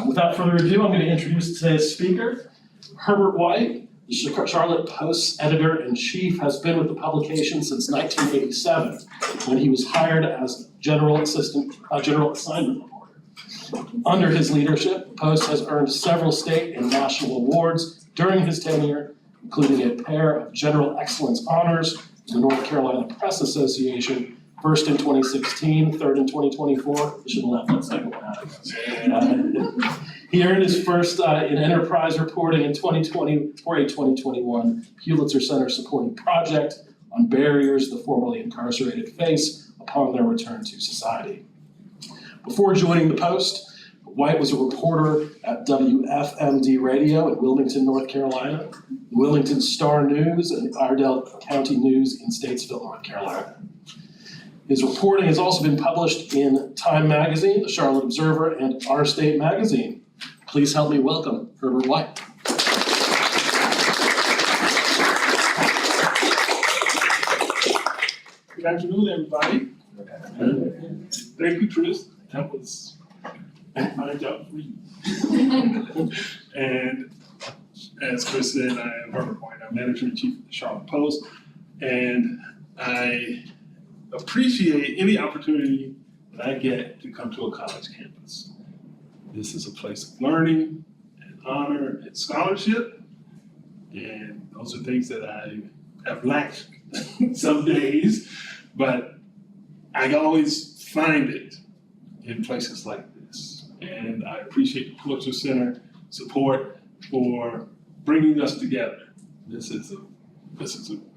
Without further ado, I'm going to introduce today's speaker. Herbert White, the Charlotte Post's editor-in-chief, has been with the publication since 1987, when he was hired as general assignment reporter. Under his leadership, the Post has earned several state and national awards during his tenure, including a pair of General Excellence Honors from the North Carolina Press Association, first in 2016, third in 2024. I should have left that second one out. He earned his first in enterprise reporting in 2020 for a 2021 Pulitzer Center supporting project on barriers the formerly incarcerated face upon their return to society. Before joining the Post, White was a reporter at WFMD Radio in Wilmington, North Carolina, the Wilmington Star News, and the Iredell County News in Statesville, North Carolina. His reporting has also been published in Time Magazine, the Charlotte Observer, and Our State Magazine. Please help me welcome Herbert White. Good afternoon, everybody. Thank you, Chris. That was my job for you. And as Chris said, I am Herbert White. I'm editor-in-chief of the Charlotte Post, and I appreciate any opportunity that I get to come to a college campus. This is a place of learning and honor and scholarship, and those are things that I have lacked some days, but I always find it in places like this. And I appreciate the Pulitzer Center support for bringing us together. This is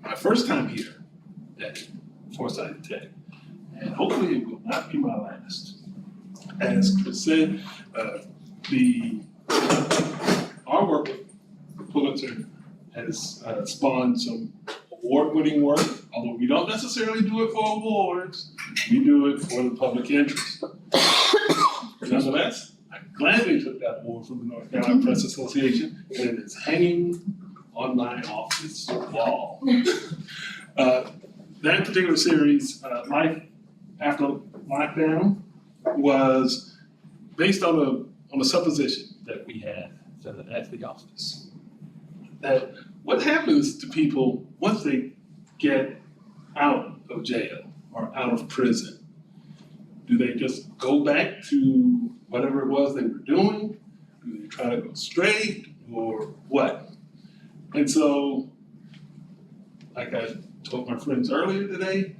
my first time here at Forsyth Tech, and hopefully it will not be my last. As Chris said, our work with Pulitzer has spawned some award-winning work, although we don't necessarily do it for awards, we do it for the public interest. Nonetheless, I gladly took that award from the North Carolina Press Association, and it is hanging on my office wall. That particular series, Life After Lockdown, was based on a supposition that we had at the office. That what happens to people once they get out of jail or out of prison? Do they just go back to whatever it was they were doing? Do they try to go straight or what? And so, like I told my friends earlier today,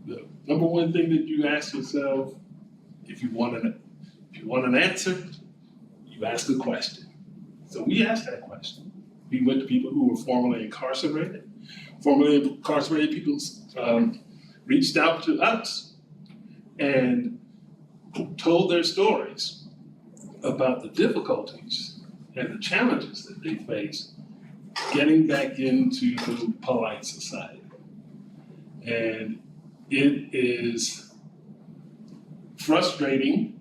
the number one thing that you ask yourself, if you want an answer, you ask a question. So we asked that question. We went to people who were formerly incarcerated. Formerly incarcerated people reached out to us and told their stories about the difficulties and the challenges that they face getting back into polite society. And it is frustrating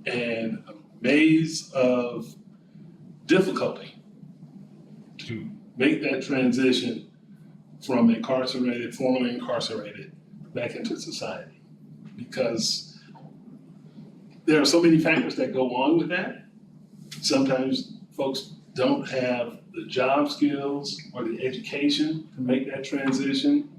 and a maze of difficulty to make that transition from formerly incarcerated, back into society. Because there are so many factors that go on with that. Sometimes folks don't have the job skills or the education to make that transition.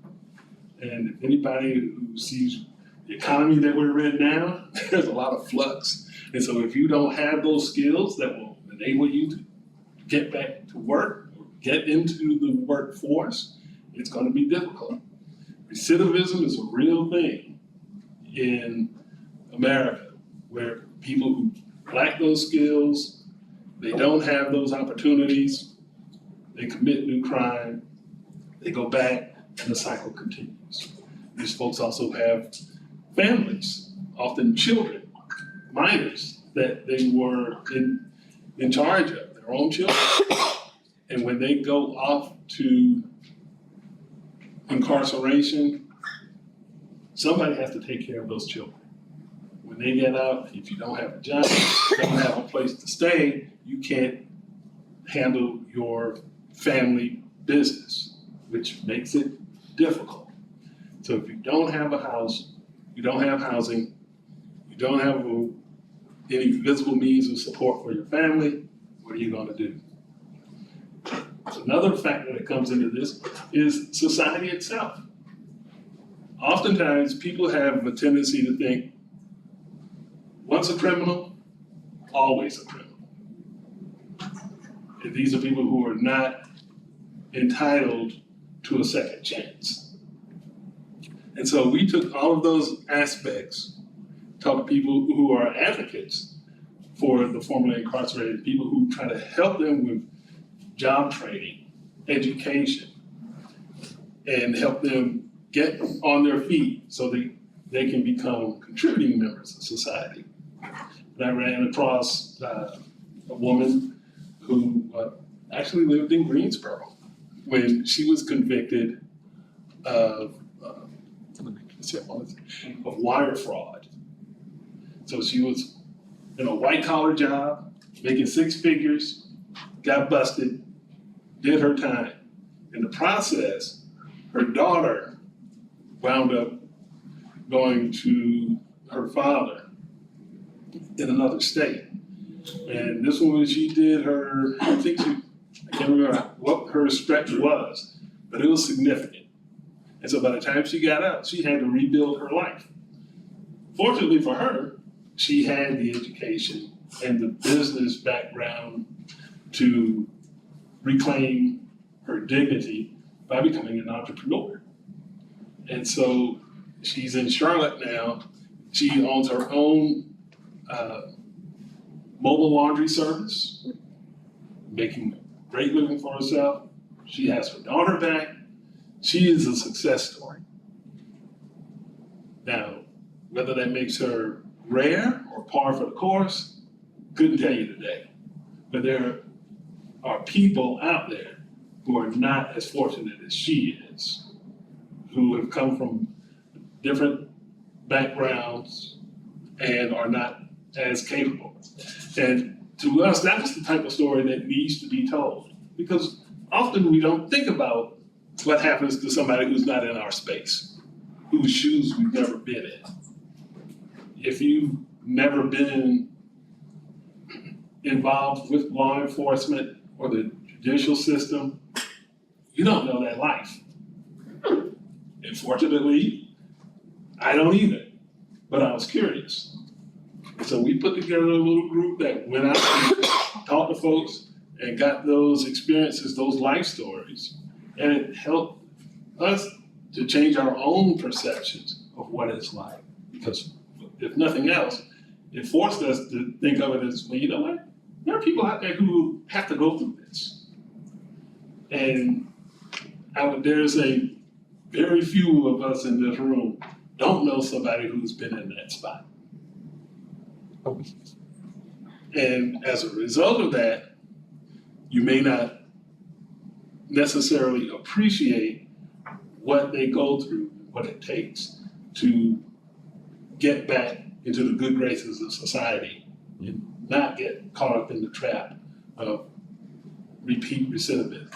And if anybody who sees the economy that we're in now, there's a lot of flux. And so if you don't have those skills that will enable you to get back to work or get into the workforce, it's going to be difficult. Recidivism is a real thing in America, where people who lack those skills, they don't have those opportunities, they commit new crime, they go back, and the cycle continues. These folks also have families, often children, minors, that they were in charge of, their own children. And when they go off to incarceration, somebody has to take care of those children. When they get out, if you don't have a job, don't have a place to stay, you can't handle your family business, which makes it difficult. So if you don't have a house, you don't have housing, you don't have any visible means of support for your family, what are you gonna do? Another factor that comes into this is society itself. Oftentimes, people have a tendency to think, once a criminal, always a criminal. And these are people who are not entitled to a second chance. And so we took all of those aspects, talked to people who are advocates for the formerly incarcerated, people who try to help them with job training, education, and help them get on their feet so they can become contributing members of society. And I ran across a woman who actually lived in Greensboro when she was convicted of wire fraud. So she was in a white collar job, making 6 figures, got busted, did her time. In the process, her daughter wound up going to her father in another state. And this woman, she did her, I can't remember what her stretch was, but it was significant. And so by the time she got out, she had to rebuild her life. Fortunately for her, she had the education and the business background to reclaim her dignity by becoming an entrepreneur. And so she's in Charlotte now. She owns her own mobile laundry service, making a great living for herself. She has her daughter back. She is a success story. Now, whether that makes her rare or par for the course, couldn't tell you today. But there are people out there who are not as fortunate as she is, who have come from different backgrounds and are not as capable. And to us, that's the type of story that needs to be told, because often we don't think about what happens to somebody who's not in our space, whose shoes we've never been in. If you've never been involved with law enforcement or the judicial system, you don't know that life. And fortunately, I don't either, but I was curious. So we put together a little group that went out and talked to folks and got those experiences, those life stories, and it helped us to change our own perceptions of what it's like. Because if nothing else, it forced us to think of it as, well, you know what? There are people out there who have to go through this. And I would dare say very few of us in this room don't know somebody who's been in that spot. And as a result of that, you may not necessarily appreciate what they go through, what it takes to get back into the good graces of society and not get caught up in the trap of repeat recidivism.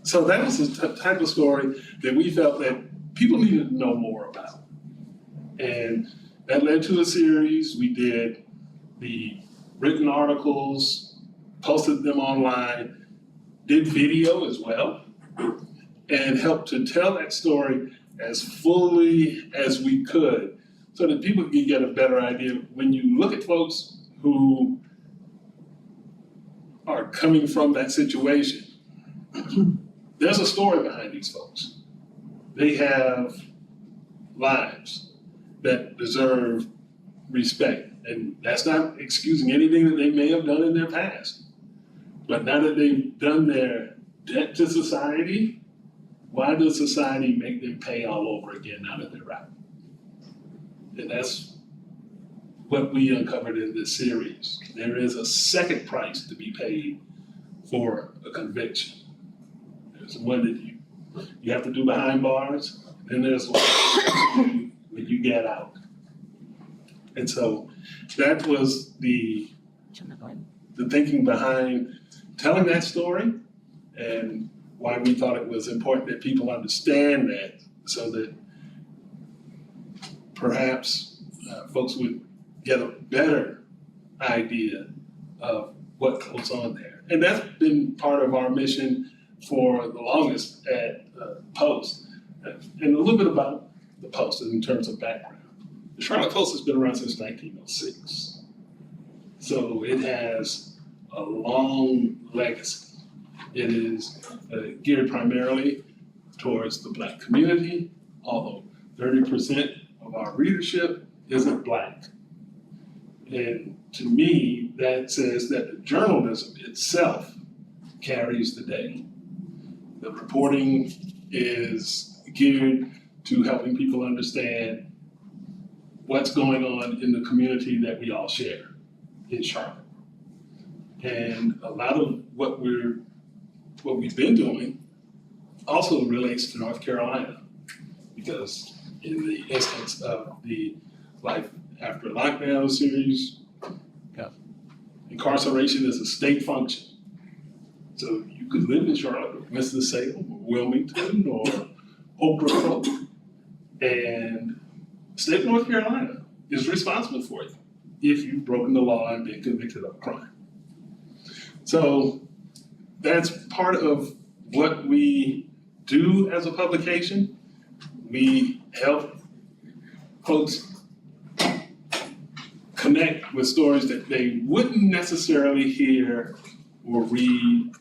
So that was the type of story that we felt that people needed to know more about. And that led to a series. We did the written articles, posted them online, did video as well, and helped to tell that story as fully as we could so that people can get a better idea. When you look at folks who are coming from that situation, there's a story behind these folks. They have lives that deserve respect. And that's not excusing anything that they may have done in their past. But now that they've done their debt to society, why does society make them pay all over again now that they're out? And that's what we uncovered in this series. There is a second price to be paid for a conviction. There's one that you have to do behind bars, and there's one when you get out. And so that was the thinking behind telling that story and why we thought it was important that people understand that so that perhaps folks would get a better idea of what goes on there. And that's been part of our mission for the longest at Post. And a little bit about the Post in terms of background. The Charlotte Post has been around since 1906. So it has a long legacy. It is geared primarily towards the Black community, although 30% of our readership isn't Black. And to me, that says that the journalism itself carries the day. The reporting is geared to helping people understand what's going on in the community that we all share in Charlotte. And a lot of what we've been doing also relates to North Carolina, because in the instance of the Life After Lockdown series, incarceration is a state function. So you could live in Charlotte, or Winston-Salem, or Wilmington, or Oak Brook, and the state of North Carolina is responsible for you if you've broken the law and been convicted of a crime. So that's part of what we do as a publication. We help folks connect with stories that they wouldn't necessarily hear or read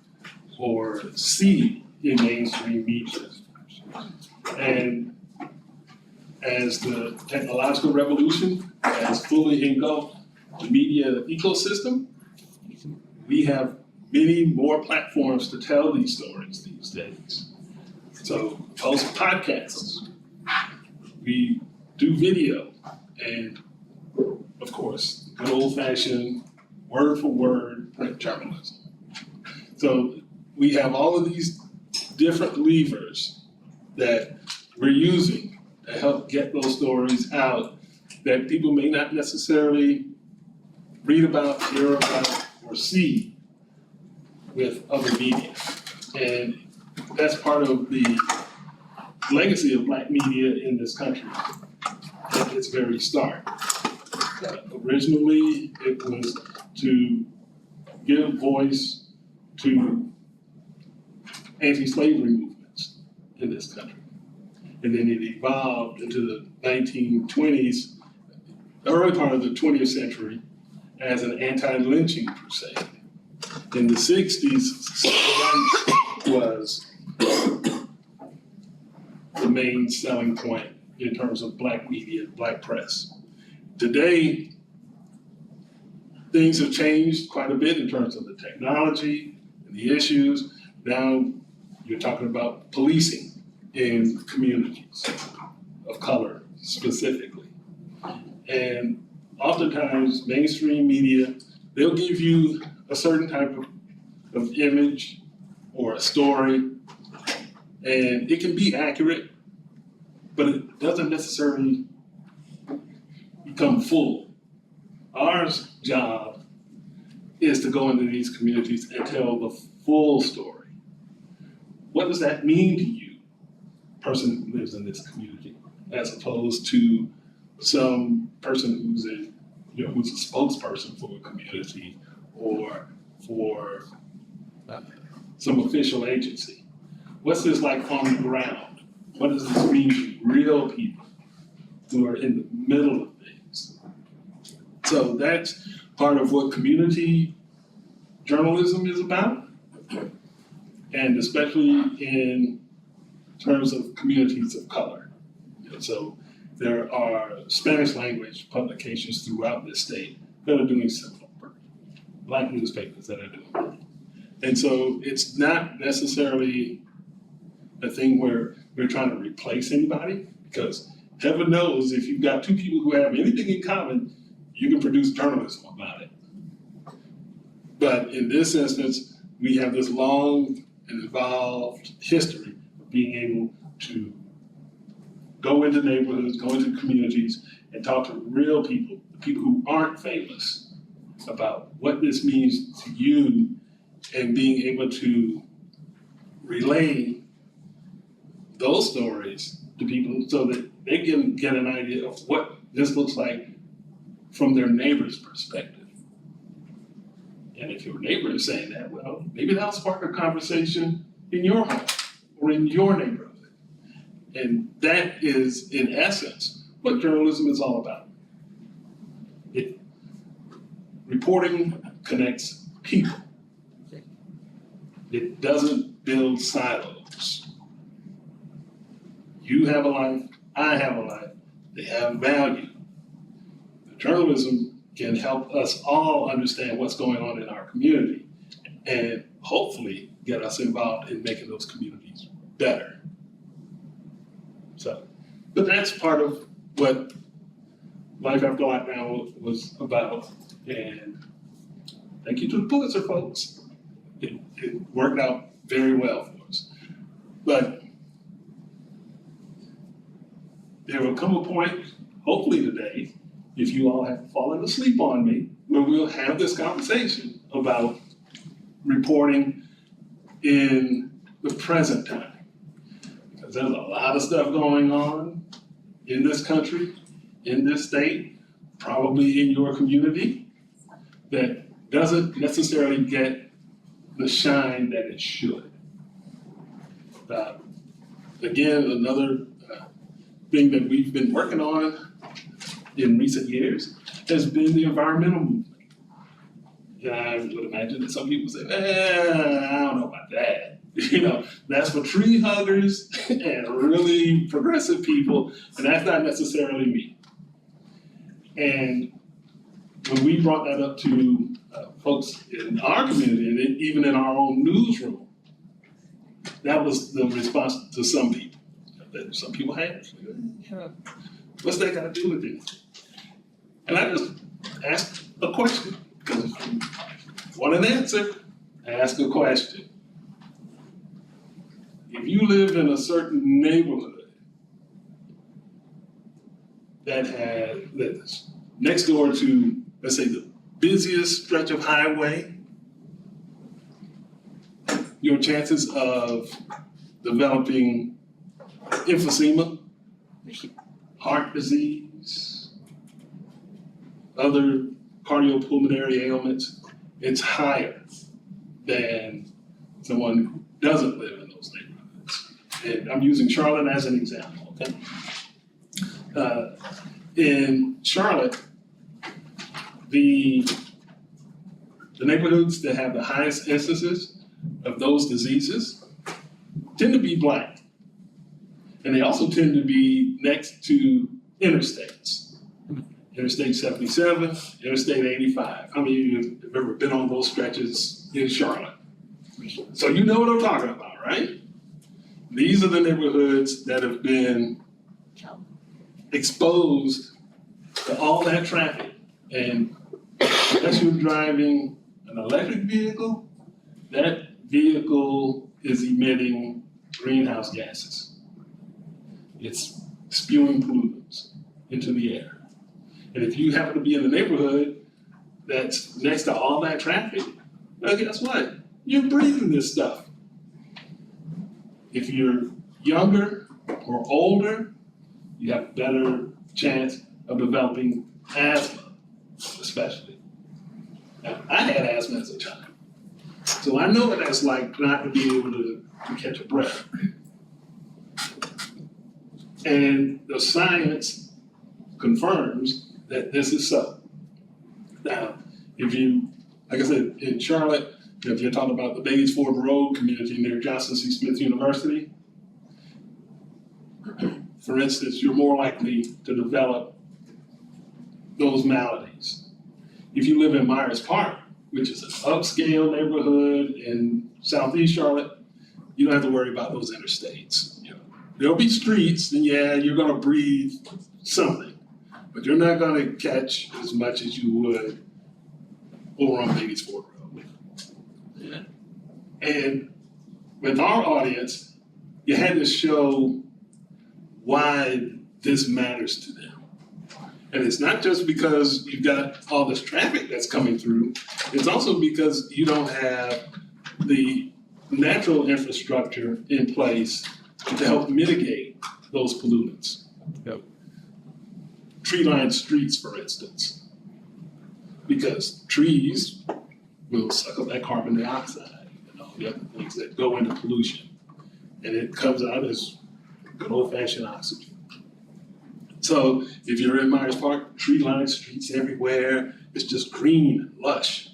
or see in mainstream media. And as the technological revolution has fully engulfed the media ecosystem, we have many more platforms to tell these stories these days. So post podcasts, we do video, and of course, good old-fashioned word-for-word print journalism. So we have all of these different levers that we're using to help get those stories out that people may not necessarily read about, hear about, or see with other media. And that's part of the legacy of Black media in this country at its very start. Originally, it was to give voice to anti-slavery movements in this country. And then it evolved into the 1920s, the early part of the 20th century, as an anti-lynching crusade. In the 60s, civil rights was the main selling point in terms of Black media, Black press. Today, things have changed quite a bit in terms of the technology and the issues. Now you're talking about policing in communities of color specifically. And oftentimes mainstream media, they'll give you a certain type of image or a story, and it can be accurate, but it doesn't necessarily become full. Our job is to go into these communities and tell the full story. What does that mean to you, person who lives in this community, as opposed to some person who's who's a spokesperson for a community or for some official agency? What's this like on the ground? What does this mean to real people who are in the middle of things? So that's part of what community journalism is about, and especially in terms of communities of color. So there are Spanish language publications throughout this state that are doing similar work, Black newspapers that are doing it. And so it's not necessarily a thing where we're trying to replace anybody, because heaven knows if you've got two people who have anything in common, you can produce journalism about it. But in this instance, we have this long and involved history of being able to go into neighborhoods, go into communities, and talk to real people, people who aren't famous, about what this means to you, and being able to relay those stories to people so that they can get an idea of what this looks like from their neighbor's perspective. And if your neighbor is saying that, well, maybe that'll spark a conversation in your home or in your neighborhood. And that is, in essence, what journalism is all about. Reporting connects people. It doesn't build silos. You have a life, I have a life, they have value. Journalism can help us all understand what's going on in our community and hopefully get us involved in making those communities better. So, but that's part of what Life After Lockdown was about. And thank you to the Pulitzer folks. It worked out very well for us. But there will come a point, hopefully today, if you all have fallen asleep on me, where we'll have this conversation about reporting in the present time. Because there's a lot of stuff going on in this country, in this state, probably in your community, that doesn't necessarily get the shine that it should. Again, another thing that we've been working on in recent years has been the environmental movement. And I would imagine that some people say, I don't know about that. You know, that's for tree huggers and really progressive people, and that's not necessarily me. And when we brought that up to folks in our community, and even in our own newsroom, that was the response to some people. That some people had, what's that got to do with it? And I just asked a question, because if you want an answer, ask a question. If you live in a certain neighborhood that's next door to, let's say, the busiest stretch of highway, your chances of developing emphysema, heart disease, other cardiopulmonary ailments, it's higher than someone who doesn't live in those neighborhoods. And I'm using Charlotte as an example, okay? In Charlotte, the neighborhoods that have the highest instances of those diseases tend to be Black. And they also tend to be next to interstates. Interstate 77, Interstate 85. How many of you have ever been on those stretches in Charlotte? So you know what I'm talking about, right? These are the neighborhoods that have been exposed to all that traffic. And unless you're driving an electric vehicle, that vehicle is emitting greenhouse gases. It's spewing pollutants into the air. And if you happen to be in a neighborhood that's next to all that traffic, well, guess what? You're breathing this stuff. If you're younger or older, you have a better chance of developing asthma, especially. Now, I had asthma as a child, so I know what that's like not to be able to catch a breath. And the science confirms that this is so. Now, if you, like I said, in Charlotte, if you're talking about the Bays Ford Road community near Johnson C. Smith University, for instance, you're more likely to develop those maladies. If you live in Myers Park, which is an upscale neighborhood in Southeast Charlotte, you don't have to worry about those interstates. You know, there'll be streets, and yeah, you're gonna breathe something, but you're not gonna catch as much as you would over on Bays Ford Road. Yeah. And with our audience, you had to show why this matters to them. And it's not just because you've got all this traffic that's coming through, it's also because you don't have the natural infrastructure in place to help mitigate those pollutants. Yep. Tree-lined streets, for instance. Because trees will suck up that carbon dioxide and all the other things that go into pollution. And it comes out as good old-fashioned oxygen. So if you're in Myers Park, tree-lined streets everywhere, it's just green and lush.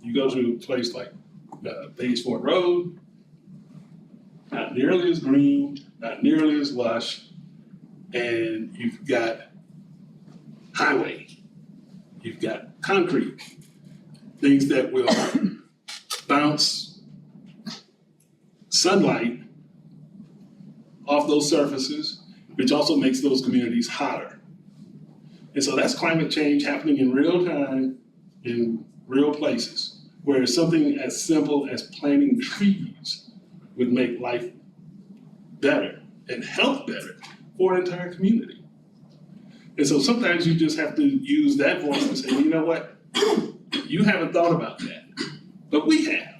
You go to a place like Bays Ford Road, not nearly as green, not nearly as lush, and you've got highway, you've got concrete, things that will bounce sunlight off those surfaces, which also makes those communities hotter. And so that's climate change happening in real time, in real places, where something as simple as planting trees would make life better and health better for an entire community. And so sometimes you just have to use that voice and say, you know what, you haven't thought about that, but we have.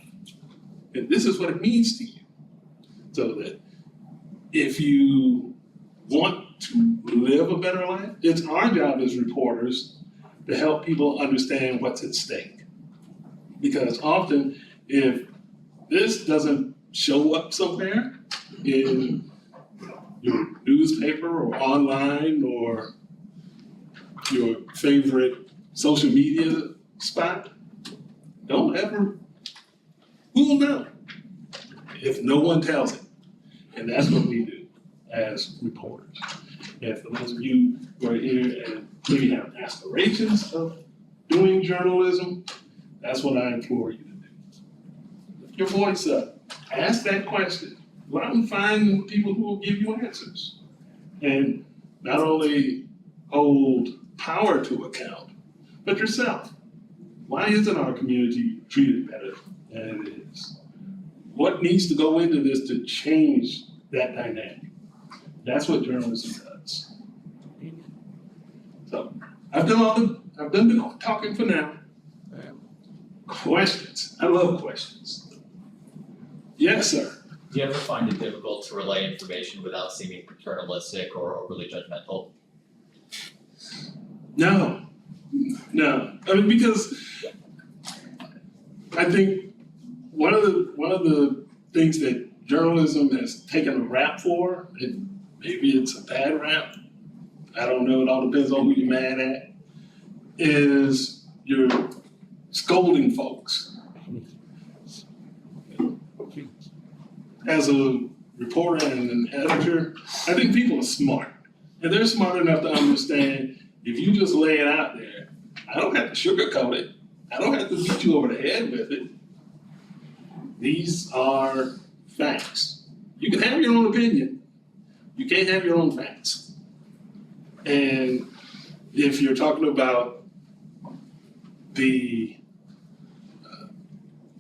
And this is what it means to you. So that if you want to live a better life, it's our job as reporters to help people understand what's at stake. Because often, if this doesn't show up somewhere in your newspaper or online or your favorite social media spot, don't ever, who will know if no one tells it? And that's what we do as reporters. And for those of you who are here and maybe have aspirations of doing journalism, that's what I implore you to do. Lift your voice up, ask that question. Go out and find people who will give you answers. And not only hold power to account, but yourself. Why isn't our community treated better than it is? What needs to go into this to change that dynamic? That's what journalism does. So I've done the talking for now. Questions. I love questions. Yes, sir. Do you ever find it difficult to relay information without seeming paternalistic or overly judgmental? No. I mean, because I think one of the things that journalism has taken a rap for, and maybe it's a bad rap, I don't know, it all depends on who you're mad at, is you're scolding folks. As a reporter and an editor, I think people are smart. And they're smart enough to understand if you just lay it out there, I don't have to sugarcoat it. I don't have to beat you over the head with it. These are facts. You can have your own opinion. You can't have your own facts. And if you're talking about the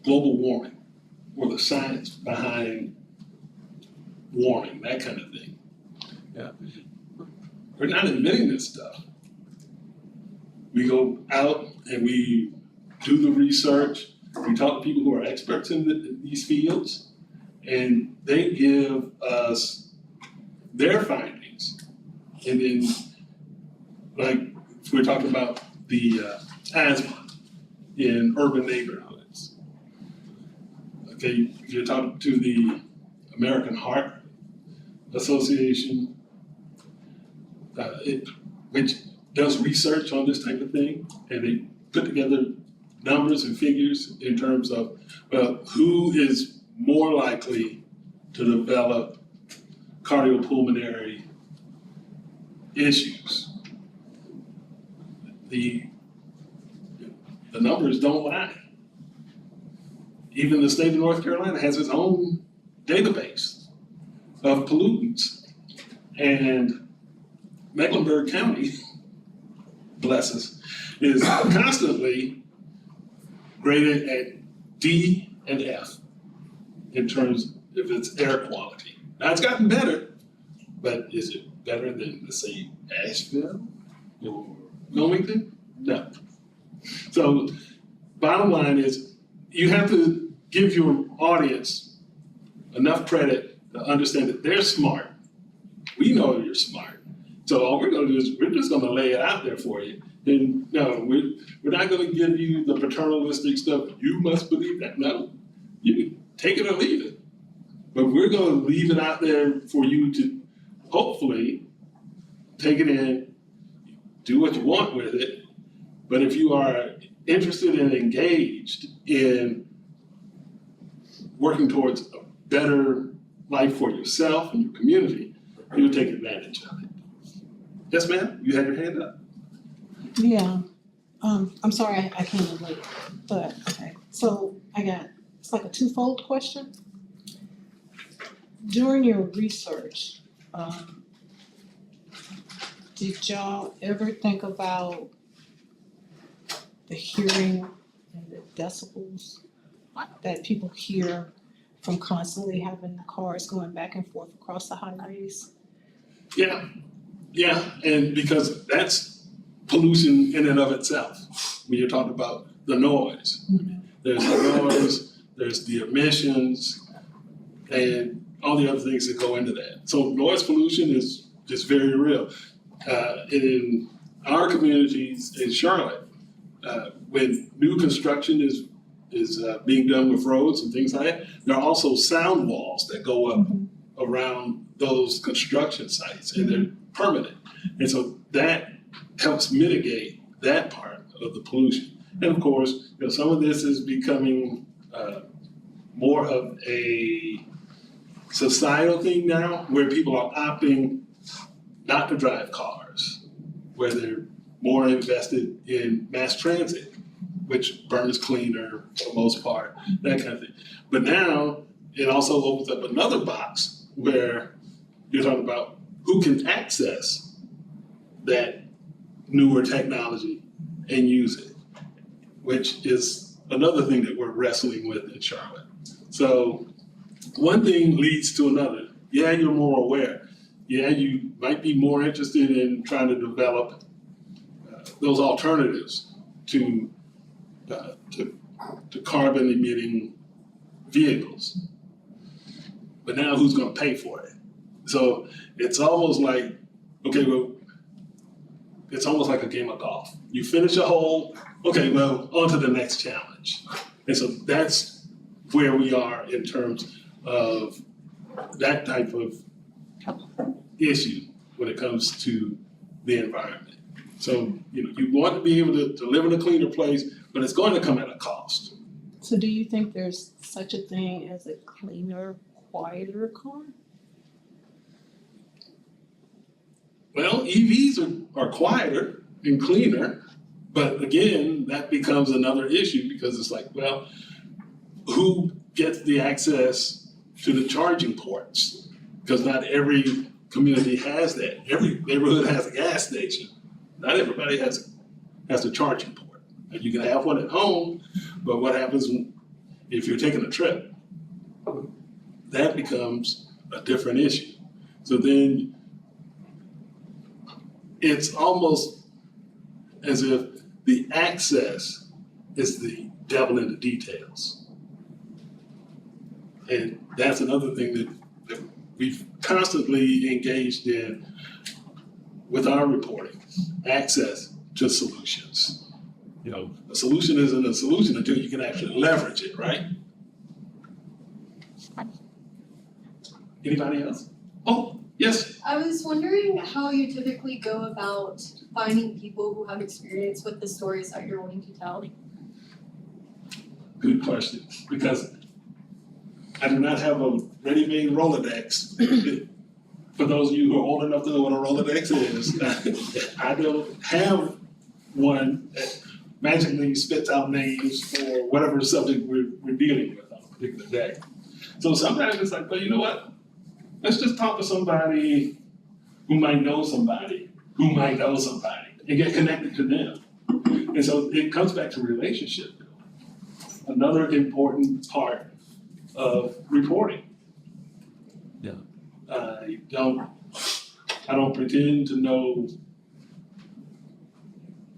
global warming or the science behind warming, that kind of thing, we're not inventing this stuff. We go out and we do the research. We talk to people who are experts in these fields, and they give us their findings. And then, like, if we're talking about the asthma in urban neighborhoods. Okay, you're talking to the American Heart Association, which does research on this type of thing, and they put together numbers and figures in terms of who is more likely to develop cardiopulmonary issues. The numbers don't lie. Even the state of North Carolina has its own database of pollutants. And Mecklenburg County, bless us, is constantly graded at D and F in terms of its air quality. Now it's gotten better, but is it better than, let's say, Asheville or Wilmington? No. So bottom line is you have to give your audience enough credit to understand that they're smart. We know you're smart. So all we're gonna do is we're just gonna lay it out there for you. And no, we're not gonna give you the paternalistic stuff, you must believe that. No, you can take it or leave it. But we're gonna leave it out there for you to hopefully take it in, do what you want with it. But if you are interested and engaged in working towards a better life for yourself and your community, you'll take advantage of it. Yes, ma'am, you had your hand up. Yeah, I'm sorry I came in late, but, okay, so it's like a twofold question. During your research, did y'all ever think about the hearing and the decibels that people hear from constantly having cars going back and forth across the highways? Yeah, and because that's pollution in and of itself, when you're talking about the noise. There's the noise, there's the emissions, and all the other things that go into that. So noise pollution is very real. In our communities in Charlotte, when new construction is being done with roads and things like that, there are also sound walls that go up around those construction sites, and they're permanent. And so that helps mitigate that part of the pollution. And of course, some of this is becoming more of a societal thing now, where people are opting not to drive cars, where they're more invested in mass transit, which burns cleaner for the most part, that kind of thing. But now it also opens up another box where you're talking about who can access that newer technology and use it, which is another thing that we're wrestling with in Charlotte. So one thing leads to another. Yeah, you're more aware. Yeah, you might be more interested in trying to develop those alternatives to carbon emitting vehicles. But now who's gonna pay for it? So it's almost like, okay, well, it's almost like a game of golf. You finish a hole, okay, well, on to the next challenge. And so that's where we are in terms of that type of issue when it comes to the environment. So, you want to be able to live in a cleaner place, but it's going to come at a cost. So do you think there's such a thing as a cleaner, quieter car? Well, EVs are quieter and cleaner, but again, that becomes another issue because it's like, well, who gets the access to the charging ports? Because not every community has that. Every neighborhood has a gas station. Not everybody has a charging port. And you can have one at home, but what happens if you're taking a trip? That becomes a different issue. So then it's almost as if the access is the devil in the details. And that's another thing that we've constantly engaged in with our reporting, access to solutions. A solution isn't a solution until you can actually leverage it, right? Anybody else? Oh, yes. I was wondering how you typically go about finding people who have experience with the stories that you're wanting to tell. Good question, because I do not have a ready-made Rolodex. For those of you who are old enough to know what a Rolodex is, I don't have one that magically spits out names for whatever subject we're dealing with on a particular day. So sometimes it's like, well, you know what? Let's just talk to somebody who might know somebody who might know somebody and get connected to them. And so it comes back to relationship building. Another important part of reporting. Yeah. I don't pretend to know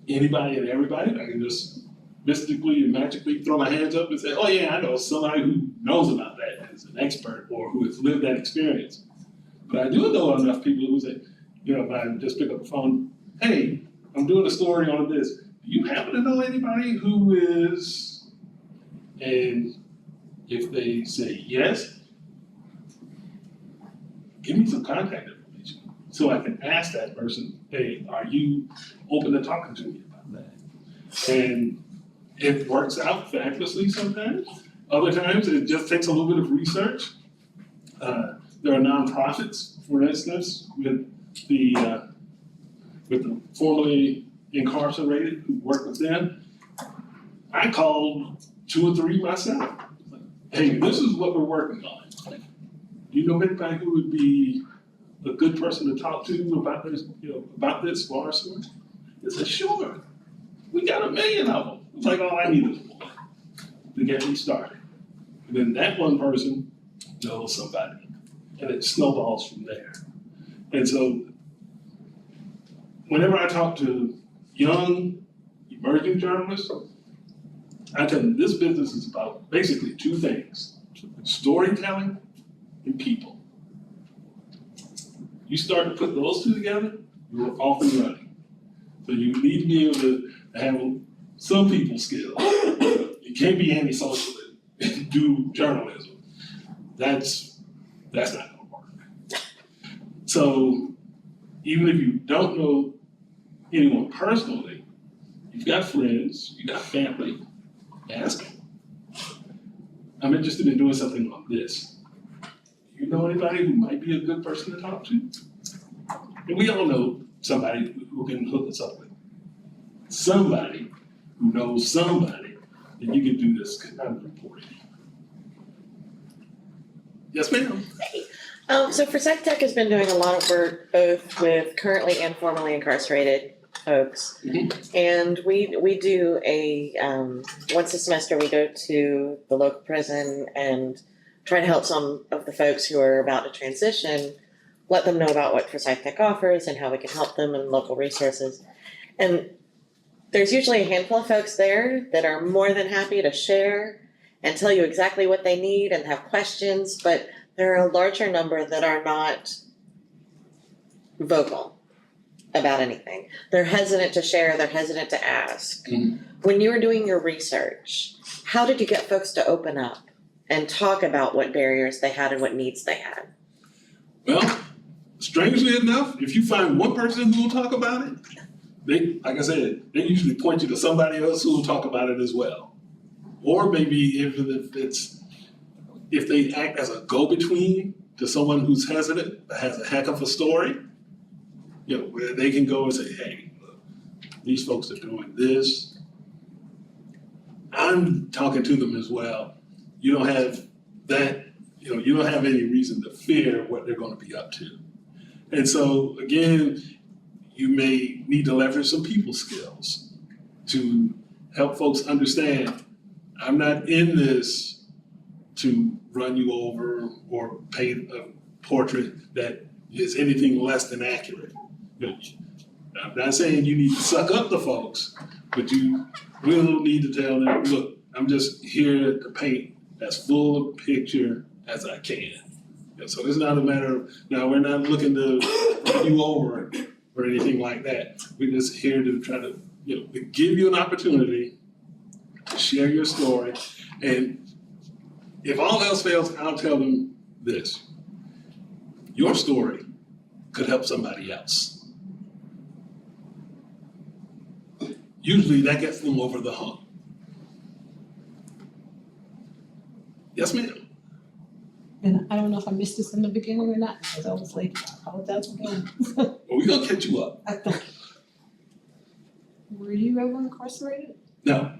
anybody and everybody. I can just mystically and magically throw my hands up and say, oh yeah, I know somebody who knows about that, is an expert or who has lived that experience. But I do know enough people who say, if I just pick up the phone, hey, I'm doing a story on this. Do you happen to know anybody who is, and if they say yes, give me some contact information so I can ask that person, hey, are you open to talking to me about that? And it works out fabulously sometimes. Other times it just takes a little bit of research. There are nonprofits, for instance, with the formerly incarcerated who work with them. I called 2 or 3 myself. Hey, this is what we're working on. Do you know anybody who would be a good person to talk to about this, about this for our story? They said, sure. We got 1 million of them. It's like, all I need is one to get me started. And then that one person knows somebody, and it snowballs from there. And so whenever I talk to young, emerging journalists, I tell them this business is about basically 2 things: storytelling and people. You start to put those 2 together, you're off and running. So you need to be able to have some people skills. You can't be antisocial and do journalism. That's not gonna work. So even if you don't know anyone personally, you've got friends, you got family, ask them. I'm interested in doing something on this. You know anybody who might be a good person to talk to? And we all know somebody who can hook us up with. Somebody who knows somebody that you can do this kind of reporting. Yes, ma'am. So Forsyth Tech has been doing a lot of work both with currently and formerly incarcerated folks. And we do a, once a semester, we go to the local prison and try to help some of the folks who are about to transition, let them know about what Forsyth Tech offers and how we can help them and local resources. And there's usually a handful of folks there that are more than happy to share and tell you exactly what they need and have questions, but there are a larger number that are not vocal about anything. They're hesitant to share, they're hesitant to ask. When you were doing your research, how did you get folks to open up and talk about what barriers they had and what needs they had? Well, strangely enough, if you find one person who will talk about it, they, like I said, they usually point you to somebody else who will talk about it as well. Or maybe even if they act as a go-between to someone who's hesitant, has a heck of a story, where they can go and say, hey, look, these folks are doing this. I'm talking to them as well. You don't have that, you don't have any reason to fear what they're going to be up to. And so, again, you may need to leverage some people skills to help folks understand, I'm not in this to run you over or paint a portrait that is anything less than accurate. I'm not saying you need to suck up the folks, but you will need to tell them, look, I'm just here to paint as full a picture as I can. So it's not a matter of, now we're not looking to run you over or anything like that. We're just here to try to, to give you an opportunity to share your story. And if all else fails, I'll tell them this: your story could help somebody else. Usually that gets them over the hump. Yes, ma'am. And I don't know if I missed this in the beginning or not, because I was late. I apologize again. Well, we're gonna catch you up. I think. Were you ever incarcerated? No.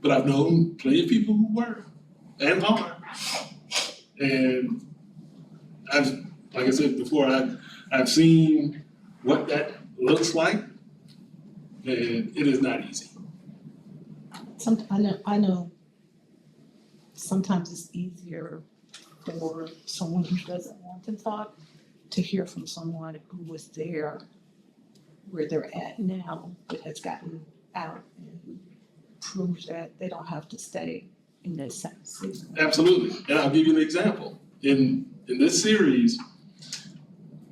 But I've known plenty of people who were and are. And like I said before, I've seen what that looks like, and it is not easy. I know sometimes it's easier for someone who doesn't want to talk to hear from someone who was there where they're at now, but has gotten out and proves that they don't have to stay in that same system. Absolutely. And I'll give you an example. In this series,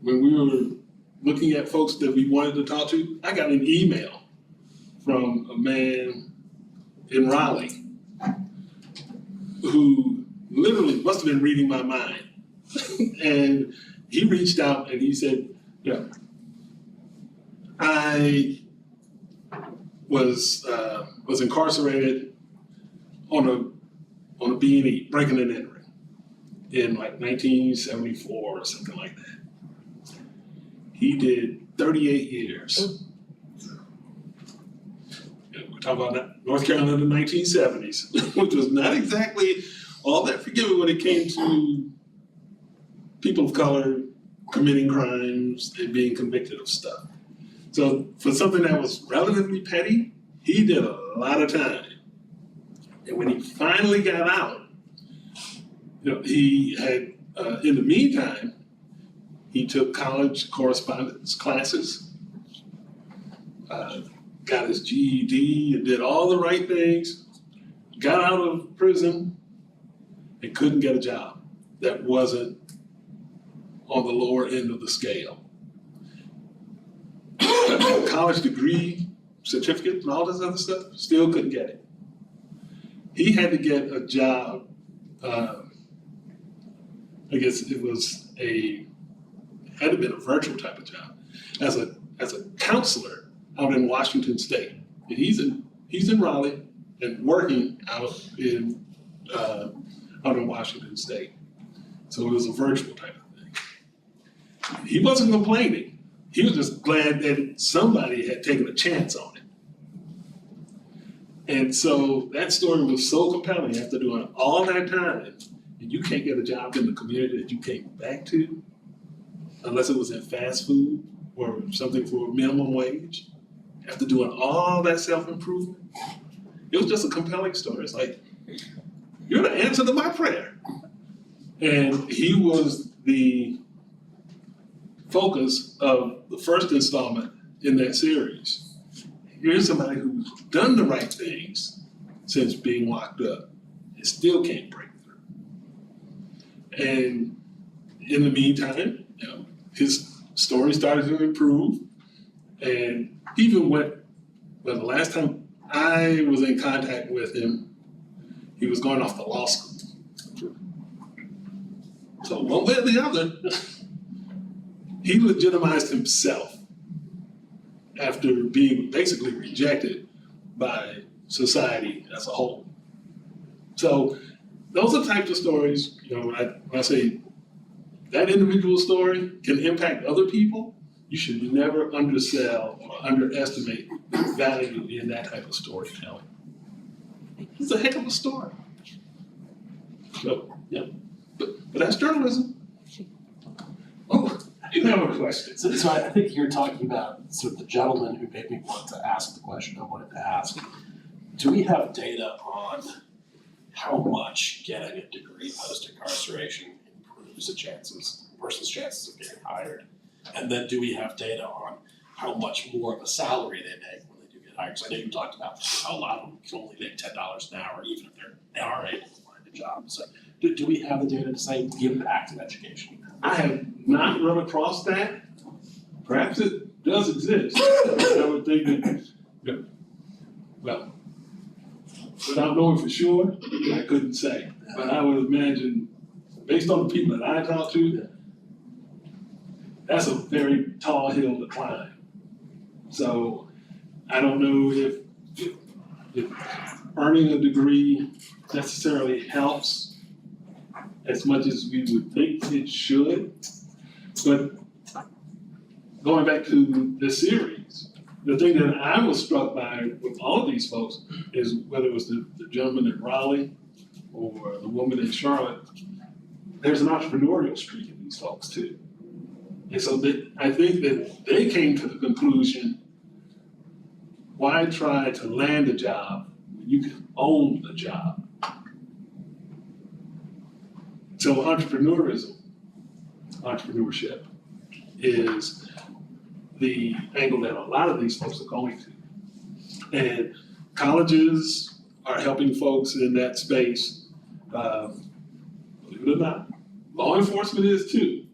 when we were looking at folks that we wanted to talk to, I got an email from a man in Raleigh who literally must have been reading my mind. And he reached out and he said, yeah, I was incarcerated on a B&E, breaking and entering, in like 1974 or something like that. He did 38 years. And we're talking about North Carolina in the 1970s, which was not exactly all that forgiving when it came to people of color committing crimes and being convicted of stuff. So for something that was relatively petty, he did a lot of time. And when he finally got out, he had, in the meantime, he took college correspondence classes, got his GED and did all the right things, got out of prison and couldn't get a job that wasn't on the lower end of the scale. College degree, certificate, and all this other stuff, still couldn't get it. He had to get a job, I guess it was had to have been a virtual type of job, as a counselor out in Washington State. And he's in Raleigh and working out in Washington State. So it was a virtual type of thing. He wasn't complaining. He was just glad that somebody had taken a chance on him. And so that story was so compelling after doing all that time, and you can't get a job in the community that you came back to, unless it was in fast food or something for minimum wage, after doing all that self-improvement. It was just a compelling story. It's like, you're the answer to my prayer. And he was the focus of the first installment in that series. Here's somebody who's done the right things since being locked up and still can't break through. And in the meantime, his story started to improve, and he even went, well, the last time I was in contact with him, he was going off to law school. So one way or the other, he legitimized himself after being basically rejected by society as a whole. So those are the types of stories, when I say that individual story can impact other people, you should never undersell or underestimate the value in that type of storytelling. It's a heck of a story. So, yeah, but that's journalism. Oh, you have a question. So I think you're talking about sort of the gentleman who made me want to ask the question I wanted to ask. Do we have data on how much getting a degree post-incarceration improves a person's chances of getting hired? And then do we have data on how much more of a salary they make when they do get hired? So I know you talked about how a lot of them can only make $10 an hour, even if they are able to find a job. So do we have the data to say the impact of education? I have not run across that. Perhaps it does exist. I would think that, well, without knowing for sure, I couldn't say. But I would imagine, based on the people that I talk to, that's a very tall hill to climb. So I don't know if earning a degree necessarily helps as much as we would think it should. But going back to the series, the thing that I was struck by with all of these folks is whether it was the gentleman in Raleigh or the woman in Charlotte, there's an entrepreneurial streak in these folks too. And so I think that they came to the conclusion, why try to land a job when you can own the job? So entrepreneurship is the angle that a lot of these folks are going to. And colleges are helping folks in that space. Believe it or not, law enforcement is too.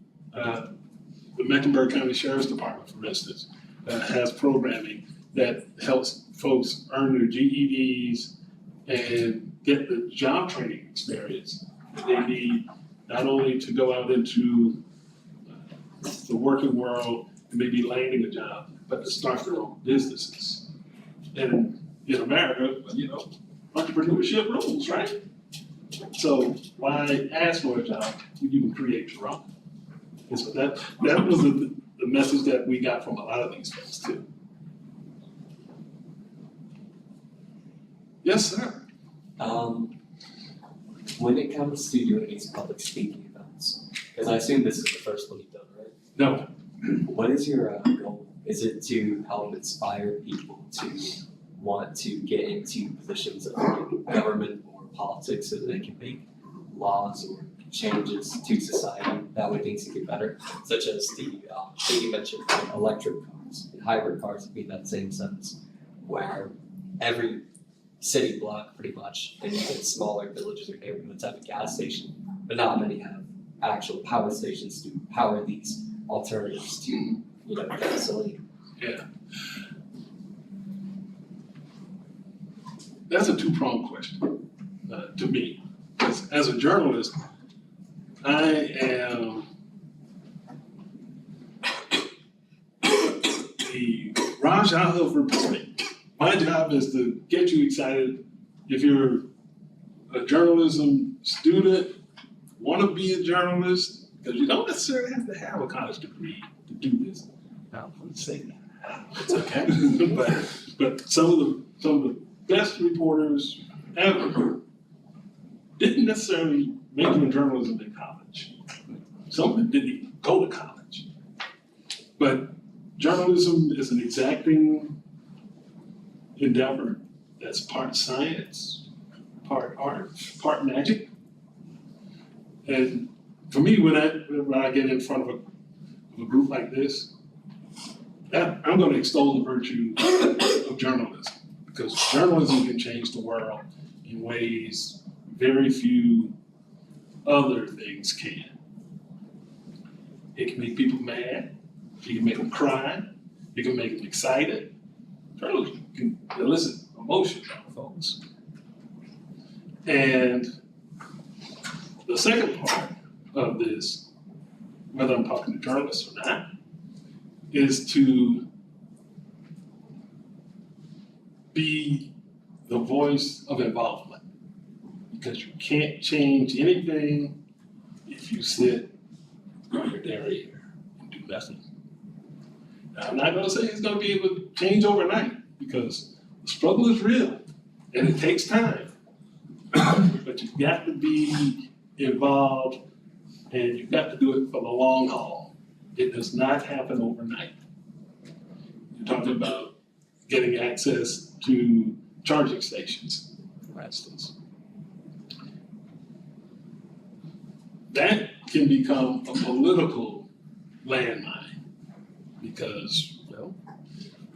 the Mecklenburg County Sheriff's Department, for instance, has programming that helps folks earn their GEDs and get the job training experience that they need, not only to go out into the working world and maybe landing a job, but to start their own businesses. And in America, you know, entrepreneurship rules, right? So why ask for a job when you can create your own? And so that was the message that we got from a lot of these folks too. Yes, sir. When it comes to doing these public speaking events, because I assume this is the first one you've done, right? No, What is your goal? Is it to help inspire people to want to get into positions of government or politics so that they can make laws or changes to society that way things can get better, such as the thing you mentioned, electric cars and hybrid cars would be in that same sense, where every city block pretty much, and even smaller villages or neighborhoods have a gas station, but not many have actual power stations to power these alternatives to, you know, gasoline. yeah. That's a two-pronged question to me. As a journalist, I am the Raja of reporting. My job is to get you excited. If you're a journalism student, want to be a journalist, because you don't necessarily have to have a college degree to do this. Now, let's say that. It's okay. but some of the best reporters ever didn't necessarily make it in journalism in college. Some of them didn't even go to college. But journalism is an exacting endeavor that's part science, part art, part magic. And for me, when I get in front of a group like this, I'm going to extol the virtue of journalism, because journalism can change the world in ways very few other things can. It can make people mad, it can make them cry, it can make them excited. Journalism can elicit emotion out of folks. And the second part of this, whether I'm talking to journalists or not, is to be the voice of involvement. Because you can't change anything if you sit on your derriere and do nothing. Now, I'm not going to say it's going to be able to change overnight, because the struggle is real and it takes time. But you've got to be involved, and you've got to do it for the long haul. It does not happen overnight. You're talking about getting access to charging stations, for instance. That can become a political landmine, because, you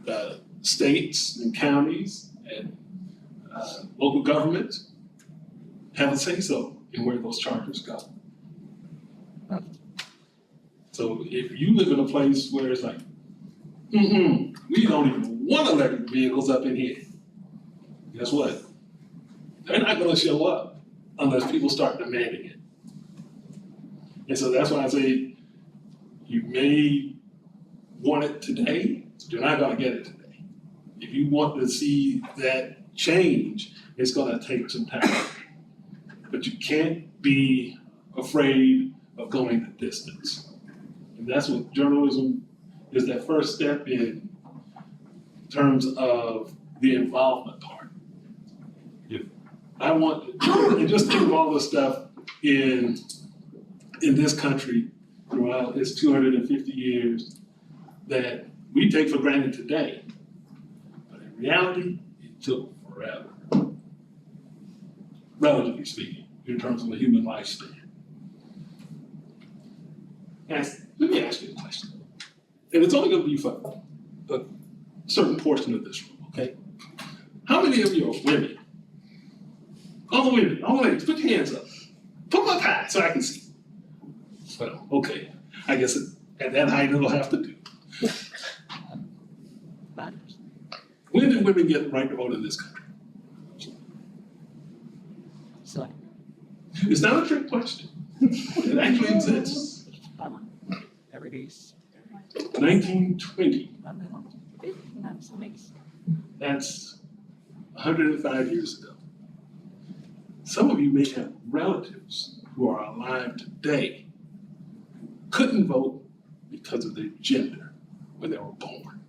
know, states and counties and local governments have a say-so in where those chargers go. So if you live in a place where it's like, we don't even want electric vehicles up in here, guess what? They're not gonna show up unless people start demanding it. And so that's why I say, you may want it today, but you're not gonna get it today. If you want to see that change, it's gonna take some time. But you can't be afraid of going the distance. And that's what journalism is, that first step in terms of the involvement part. If I want to, and just think of all the stuff in this country throughout its 250 years that we take for granted today. But in reality, it took forever, relatively speaking, in terms of the human lifespan. Let me ask you a question. And it's only going to be for a certain portion of this room, okay? How many of you are women? All the women, all the ladies, put your hands up. Put them up high so I can see. Well, okay. I guess At that height, it'll have to do. When did women get the right to vote in this country? It's not a trick question. It actually exists. 1920. That's 105 years ago. Some of you may have relatives who are alive today couldn't vote because of their gender when they were born.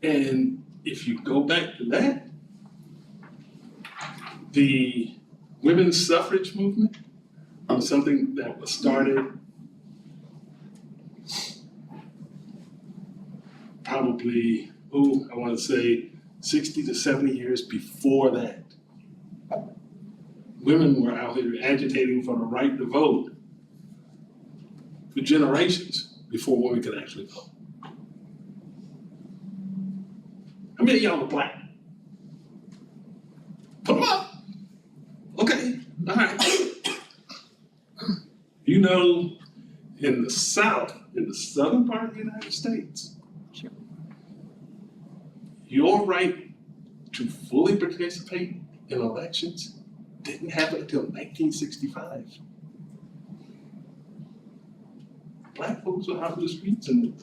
And if you go back to that, the women's suffrage movement was something that was started probably, I want to say 60 to 70 years before that. Women were out here agitating for the right to vote for generations before women could actually vote. How many of y'all are black? Put them up. Okay, all right. You know, in the South, in the southern part of the United States, your right to fully participate in elections didn't happen until 1965. Black folks were out in the streets and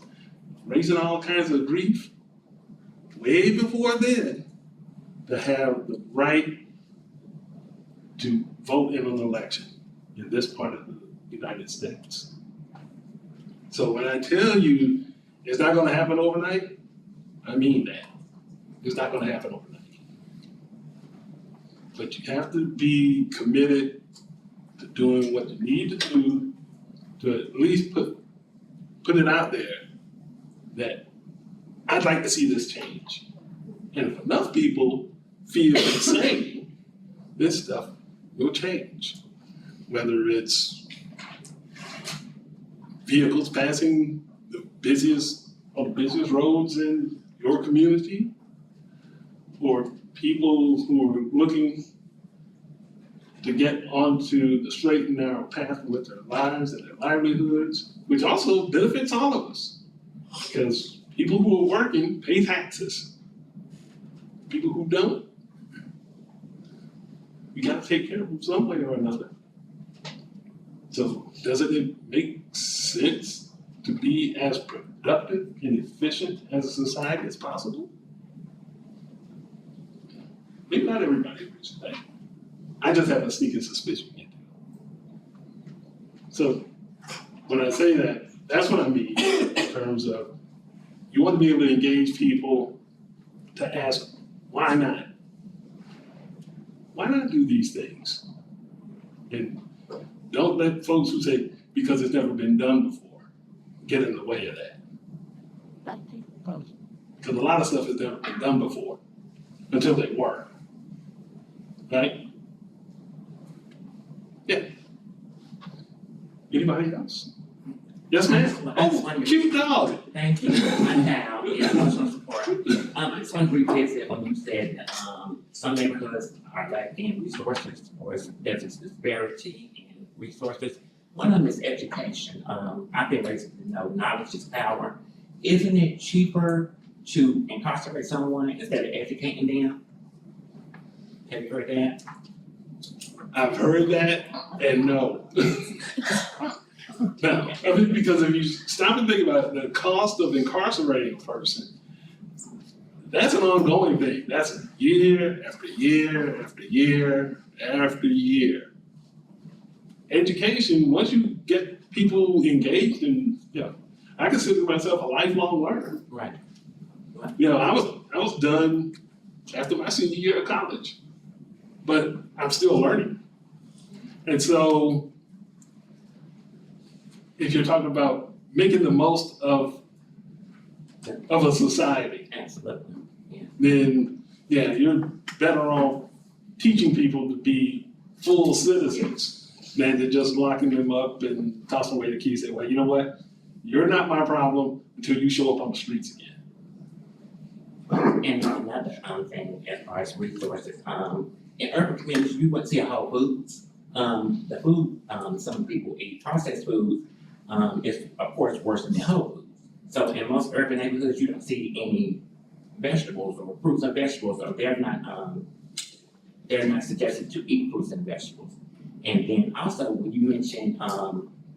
raising all kinds of grief way before then to have the right to vote in an election in this part of the United States. So when I tell you it's not gonna happen overnight, I mean that. It's not gonna happen overnight. But you have to be committed to doing what you need to do to at least put it out there that I'd like to see this change. And if enough people feel the same, this stuff will change. Whether it's vehicles passing the busiest roads in your community, or people who are looking to get onto the straight and narrow path with their lives and their livelihoods, which also benefits all of us. Because people who are working pay taxes. People who don't, we gotta take care of them some way or another. So doesn't it make sense to be as productive and efficient as a society as possible? Maybe not everybody agrees with that. I just have a sneaking suspicion you do. So when I say that, that's what I mean in terms of you want to be able to engage people to ask, why not? Why not do these things? And don't let folks who say, because it's never been done before, get in the way of that. Because a lot of stuff has never been done before until they were. Right? Yeah. Anybody else? Yes, ma'am. Oh, cute dog. Thank you. I'm down. Yeah, emotional support. I just want to revisit when you said that some neighborhoods are lacking resources or there's a disparity in resources. One of them is education. I've been raised to know knowledge is power. Isn't it cheaper to incarcerate someone instead of educating them? Have you heard that? I've heard that, and no. No, I mean, because if you stop and think about it, the cost of incarcerating a person, that's an ongoing thing. That's year after year after year after year. Education, once you get people engaged in, I consider myself a lifelong learner. Right. I was done after my senior year of college, but I'm still learning. And so, if you're talking about making the most of a society, Absolutely. Yeah. then you're better off teaching people to be full citizens than to just locking them up and tossing away the keys and say, well, you know what? You're not my problem until you show up on the streets again. And another thing as far as resources, in urban communities, you wouldn't see a Whole Foods. The food, some people eat processed food, is of course worse than whole food. So in most urban neighborhoods, you don't see any vegetables or fruits and vegetables, or they're not suggested to eat fruits and vegetables. And then also, when you mentioned,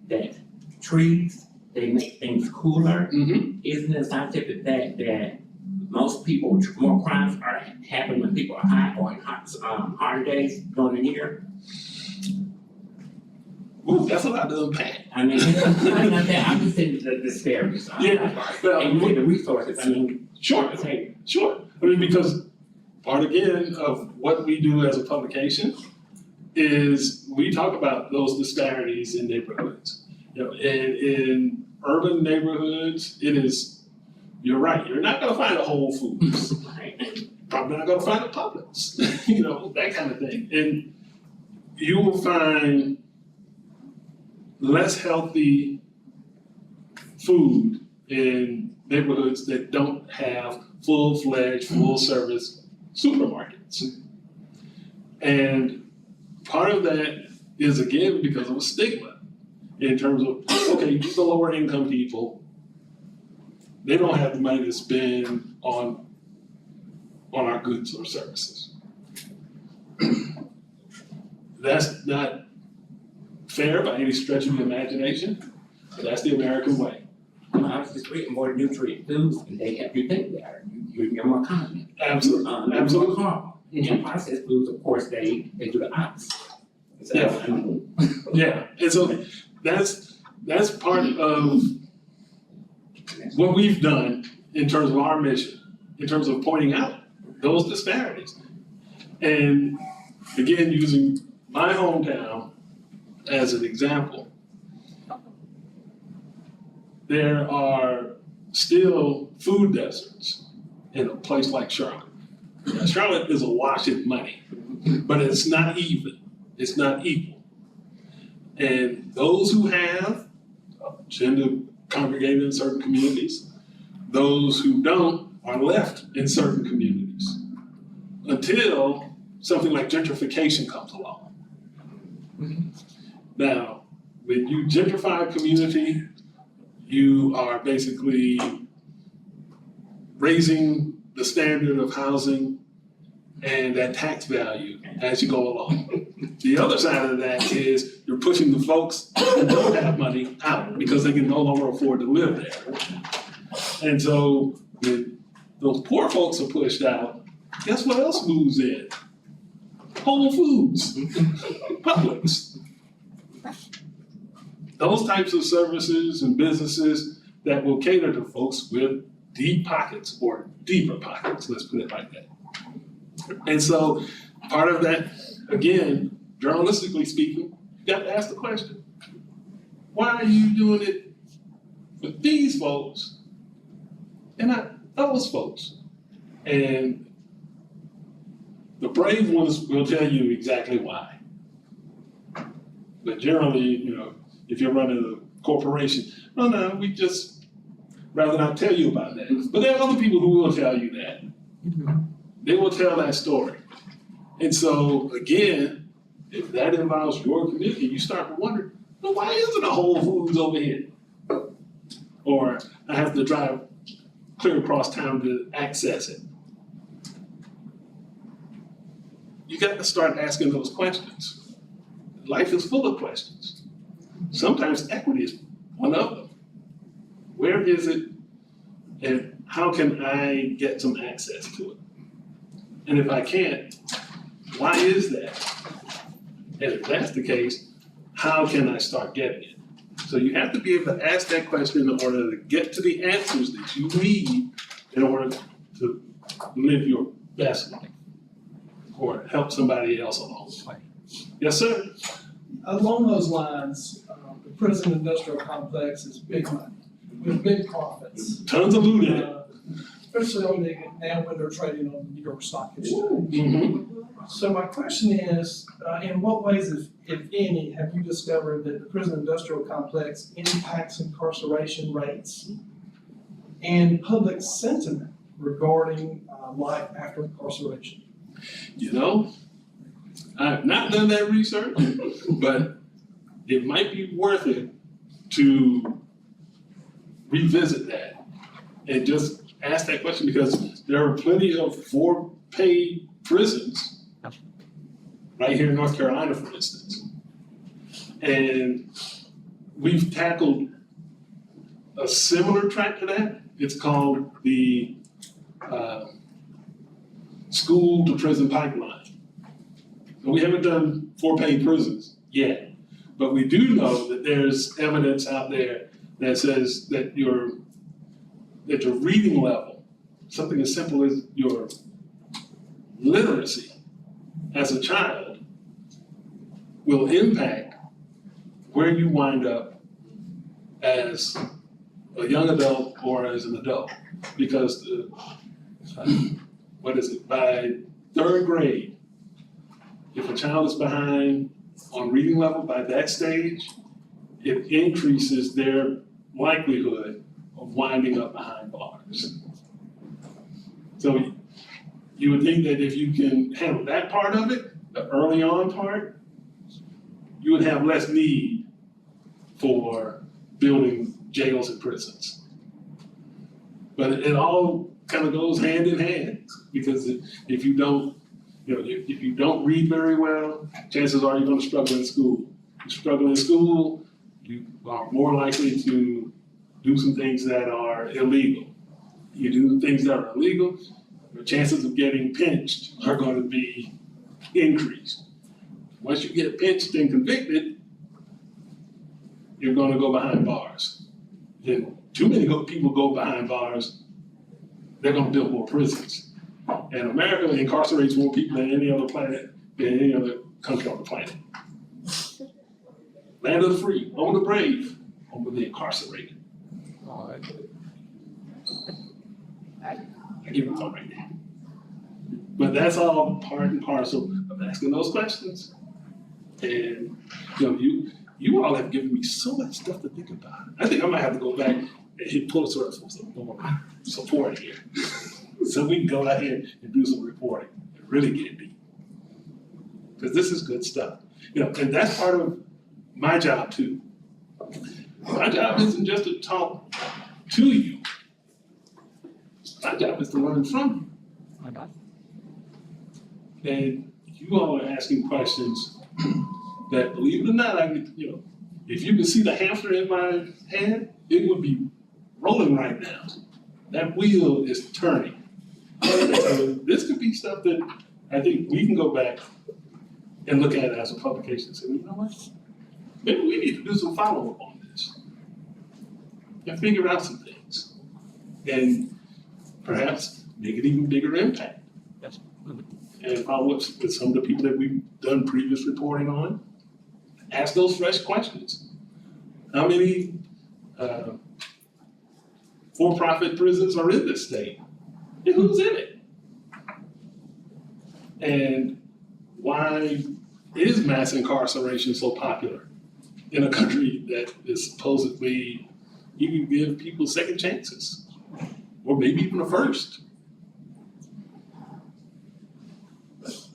that trees, they make things cooler, isn't it scientific that most people, more crimes are happening when people are hot or in hotter days during the year? Ooh, that's a lot to unpack. I mean, I'm just saying the disparities. Yeah, well, And you need the resources, I mean, Sure, sure. I mean, because part again of what we do as a publication is we talk about those disparities in neighborhoods. You know, and in urban neighborhoods, it is, you're right, you're not gonna find a Whole Foods. Probably not gonna find a Publix, you know, that kind of thing. And you will find less healthy food in neighborhoods that don't have full-fledged, full-service supermarkets. And part of that is, again, because of a stigma in terms of, okay, the lower income people, they don't have the money to spend on our goods or services. That's not fair by any stretch of the imagination, but that's the American way. I was just reading more nutrient foods, and they help you think better. You're more confident. Absolutely, absolutely. Calm. And processed foods, of course, they do the opposite. So, Yeah. I mean, Yeah, and so that's part of what we've done in terms of our mission, in terms of pointing out those disparities. And again, using my hometown as an example, there are still food deserts in a place like Charlotte. Now, Charlotte is awash in money, but it's not even, it's not equal. And those who have tend to congregate in certain communities. Those who don't are left in certain communities until something like gentrification comes along. Now, when you gentrify a community, you are basically raising the standard of housing and that tax value as you go along. The other side of that is you're pushing the folks who don't have money out because they can no longer afford to live there. And so when those poor folks are pushed out, guess what else moves in? Whole Foods, Publix. Those types of services and businesses that will cater to folks with deep pockets or deeper pockets, let's put it like that. And so part of that, again, journalistically speaking, you got to ask the question, why are you doing it with these folks and not those folks? And the brave ones will tell you exactly why. But generally, you know, if you're running a corporation, no, we just rather not tell you about that. But there are other people who will tell you that. They will tell that story. And so, again, if that involves your community, you start to wonder, well, why isn't a Whole Foods over here? Or I have to drive clear across town to access it. You got to start asking those questions. Life is full of questions. Sometimes equity is one of them. Where is it, and how can I get some access to it? And if I can't, why is that? And if that's the case, how can I start getting it? So you have to be able to ask that question in order to get to the answers that you need in order to live your best life or help somebody else along the way. Yes, sir? Along those lines, the prison industrial complex is big money, with big profits. Tons of loot in it. Especially on the, now when they're trading on the New York Stock Exchange. Mm-hmm. So my question is, in what ways, if any, have you discovered that the prison industrial complex impacts incarceration rates and public sentiment regarding life after incarceration? You know, I've not done that research, but it might be worth it to revisit that and just ask that question, because there are plenty of for-pay prisons right here in North Carolina, for instance. And we've tackled a similar track to that. It's called the school to prison pipeline. And we haven't done for-pay prisons yet, but we do know that there's evidence out there that says that your reading level, something as simple as your literacy as a child, will impact where you wind up as a young adult or as an adult. Because by third grade, if a child is behind on reading level by that stage, it increases their likelihood of winding up behind bars. So you would think that if you can handle that part of it, the early on part, you would have less need for building jails and prisons. But it all kind of goes hand in hand, because if you don't, if you don't read very well, chances are you're going to struggle in school. If you struggle in school, you are more likely to do some things that are illegal. You do things that are illegal, your chances of getting pinched are going to be increased. Once you get pinched and convicted, you're going to go behind bars. Then too many people go behind bars, they're going to build more prisons. And America incarcerates more people than any other planet, than any other country on the planet. Land of the free, home of the brave, home of the incarcerated. I give it all right now. But that's all part and parcel of asking those questions. And you all have given me so much stuff to think about. I think I might have to go back and hit Pulitzer for some more support here. So we can go out here and do some reporting and really get deep. Because this is good stuff. And that's part of my job too. My job isn't just to talk to you. My job is to learn from you. And you all are asking questions that, believe it or not, if you could see the hamster in my hand, it would be rolling right now. That wheel is turning. So this could be stuff that I think we can go back and look at as a publication and say, you know what? Maybe we need to do some follow-up on this and figure out some things and perhaps make an even bigger impact. And follow up with some of the people that we've done previous reporting on. Ask those fresh questions. How many for-profit prisons are in this state? And who's in it? And why is mass incarceration so popular in a country that is supposedly, you can give people second chances, or maybe even a first?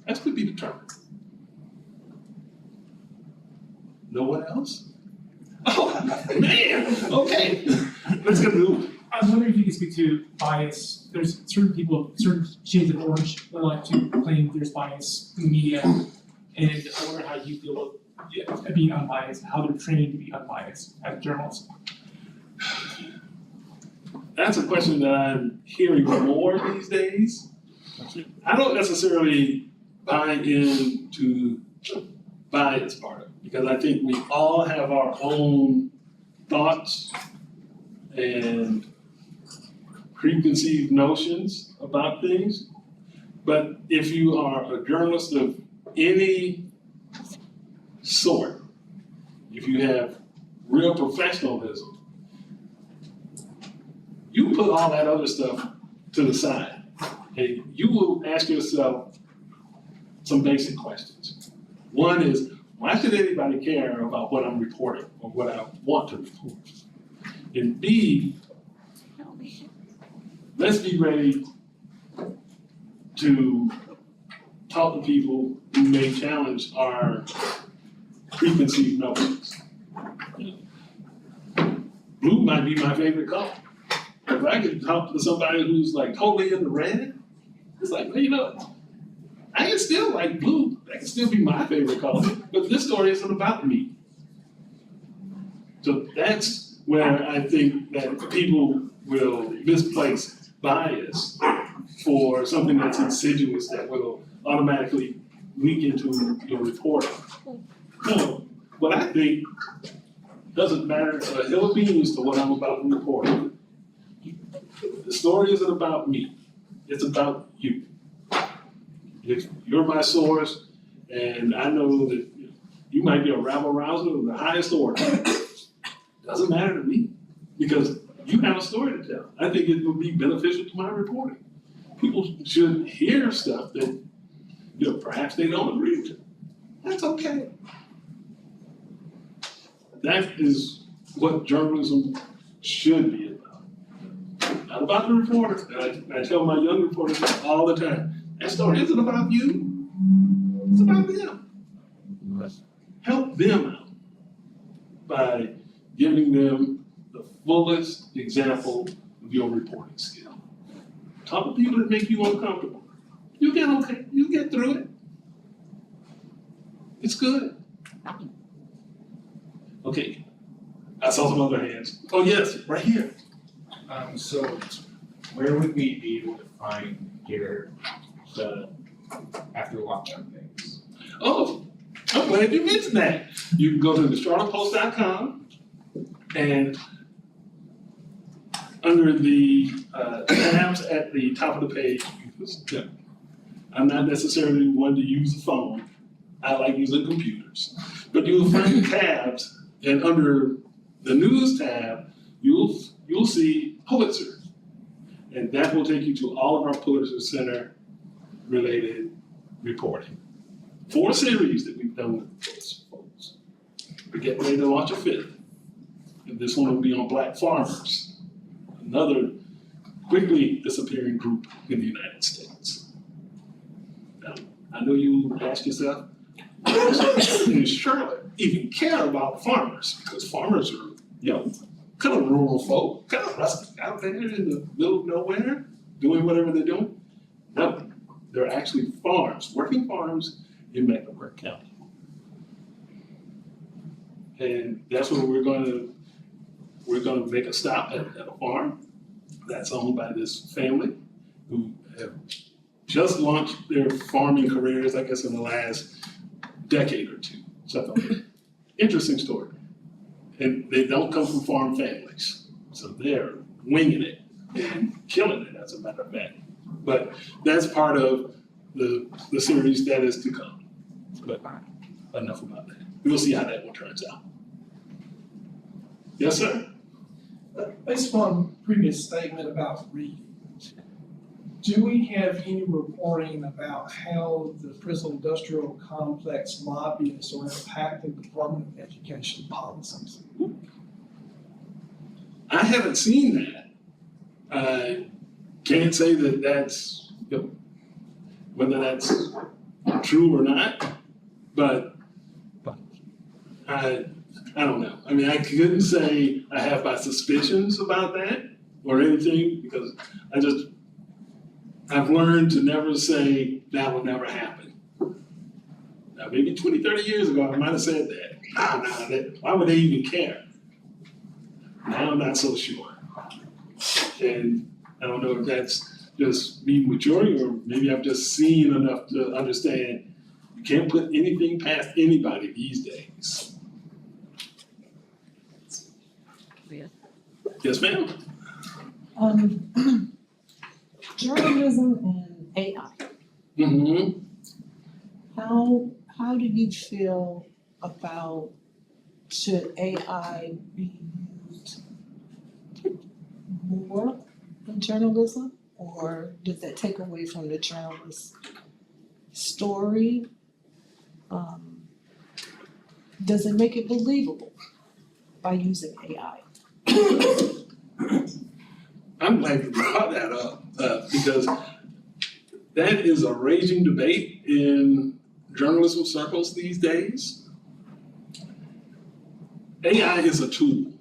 That's to be determined. No one else? Oh, man, okay. Let's get moving. I was wondering if you could speak to bias. There's certain people, certain shades of orange that like to claim there's bias in the media, and I wonder how you feel about being unbiased, how they're trained to be unbiased as journalists. That's a question that I'm hearing more these days. I don't necessarily buy into the bias part of it, because I think we all have our own thoughts and preconceived notions about things. But if you are a journalist of any sort, if you have real professionalism, you put all that other stuff to the side and you will ask yourself some basic questions. One is, why should anybody care about what I'm reporting or what I want to report? And B, let's be ready to talk to people who we may challenge our preconceived notions. Blue might be my favorite color. If I could talk to somebody who's like totally into red, it's like, well, you know, I can still like blue. That can still be my favorite color, but this story isn't about me. So that's where I think that people will misplace bias for something that's insidious that will automatically leak into your reporting. No, what I think doesn't matter a hill of beans to what I'm about to report. The story isn't about me, it's about you. If you're my source, and I know that you might be a rabble-rouser of the highest order, doesn't matter to me, because you have a story to tell. I think it would be beneficial to my reporting. People should hear stuff that, you know, perhaps they don't agree with. That's okay. That is what journalism should be about. Not about the reporter. I tell my young reporters that all the time. That story isn't about you. It's about them. Help them out by giving them the fullest example of your reporting skill. Talk to people that make you uncomfortable. You get okay. You get through it. It's good. Okay. I saw some other hands. Oh yes, right here. So where would we be able to find the after lockdown things? Oh, I'm glad you mentioned that. You can go to thecharlottepost.com and under the tabs at the top of the page, I'm not necessarily one to use a phone. I like using computers. But you'll find tabs, and under the news tab, you'll see Pulitzer. And that will take you to all of our Pulitzer Center related reporting. 4 series that we've done with Pulitzer folks. We're getting ready to launch a 5th. And this one will be on Black farmers, another quickly disappearing group in the United States. Now, I know you ask yourself, does Charlotte even care about farmers? Because farmers are, you know, kind of rural folk, kind of rustic out there in the middle of nowhere, doing whatever they're doing. No, they're actually farms, working farms in Mecklenburg County. And that's where we're gonna make a stop at a farm that's owned by this family who have just launched their farming careers, I guess, in the last decade or two. So, interesting story. And they don't come from farm families. So they're winging it and killing it, as a matter of fact. But that's part of the series that is to come. But enough about that. We'll see how that one turns out. Yes, sir? Based upon previous statement about reading, do we have any reporting about how the prison industrial complex lobbyists are impacting the Department of Education policies? I haven't seen that. I can't say that that's, you know, whether that's true or not, but I don't know. I mean, I couldn't say I have my suspicions about that or anything, because I've learned to never say that will never happen. Now, maybe 20, 30 years ago, I might have said that. Why would they even care? Now I'm not so sure. And I don't know if that's just me maturing, or maybe I've just seen enough to understand you can't put anything past anybody these days. Yes, ma'am? Journalism and AI. Mm-hmm. How do you feel about, should AI be used more in journalism, or does that take away from the journalist's story? Does it make it believable by using AI? I'm glad you brought that up, because that is a raging debate in journalism circles these days, AI is a tool.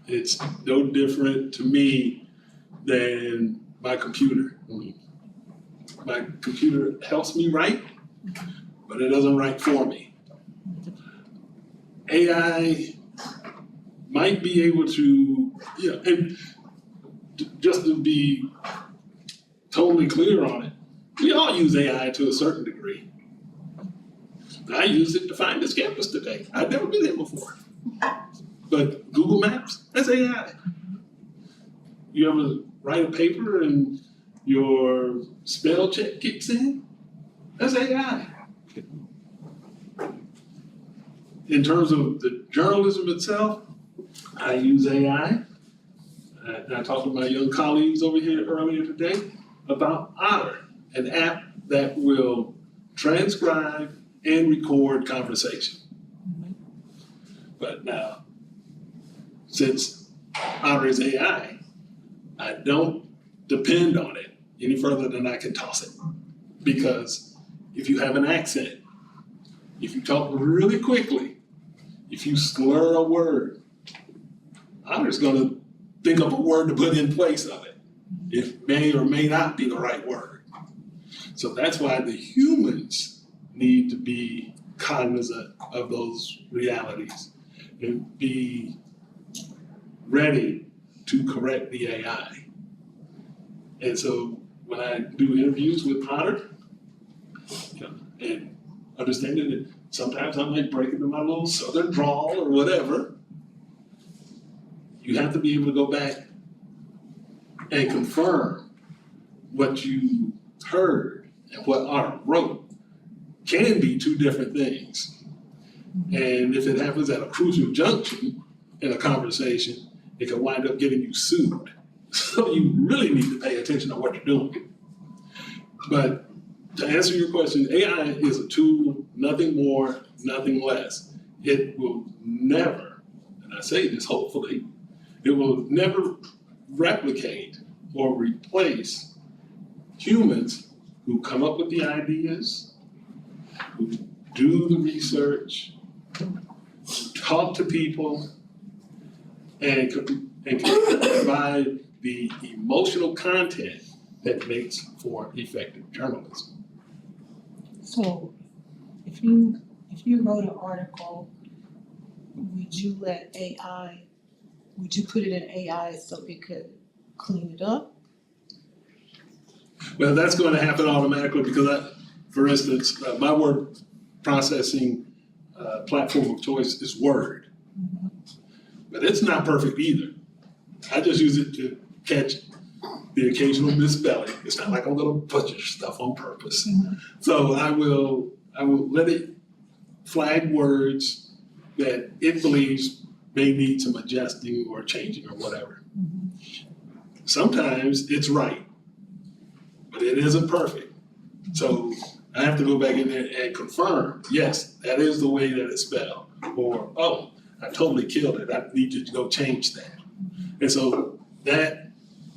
It's no different to me than my computer. My computer helps me write, but it doesn't write for me. AI might be able to, and just to be totally clear on it, we all use AI to a certain degree. I used it to find this campus today. I'd never been here before. But Google Maps, that's AI. You ever write a paper and your spell check kicks in? That's AI. In terms of the journalism itself, I use AI. I talked to my young colleagues over here earlier today about Otter, an app that will transcribe and record conversation. But now, since Otter is AI, I don't depend on it any further than I can toss it. Because if you have an accent, if you talk really quickly, if you slur a word, Otter's gonna think of a word to put in place of it. It may or may not be the right word. So that's why the humans need to be cognizant of those realities and be ready to correct the AI. And so when I do interviews with Otter, and understanding that sometimes I might break into my little southern drawl or whatever, you have to be able to go back and confirm what you heard and what Otter wrote can be two different things. And if it happens at a crucial junction in a conversation, it can wind up getting you sued. So you really need to pay attention to what you're doing. But to answer your question, AI is a tool, nothing more, nothing less. It will never, and I say this hopefully, it will never replicate or replace humans who come up with the ideas, who do the research, talk to people, and can provide the emotional content that makes for effective journalism. So if you wrote an article, would you put it in AI so it could clean it up? Well, that's going to happen automatically because for instance, my word processing platform of choice is Word. But it's not perfect either. I just use it to catch the occasional misspelling. It's not like I'm gonna butcher stuff on purpose. So I will let it flag words that it believes may need some adjusting or changing or whatever. Sometimes it's right, but it isn't perfect. So I have to go back in there and confirm, yes, that is the way that it's spelled. Or, oh, I totally killed it. I need you to go change that. And so that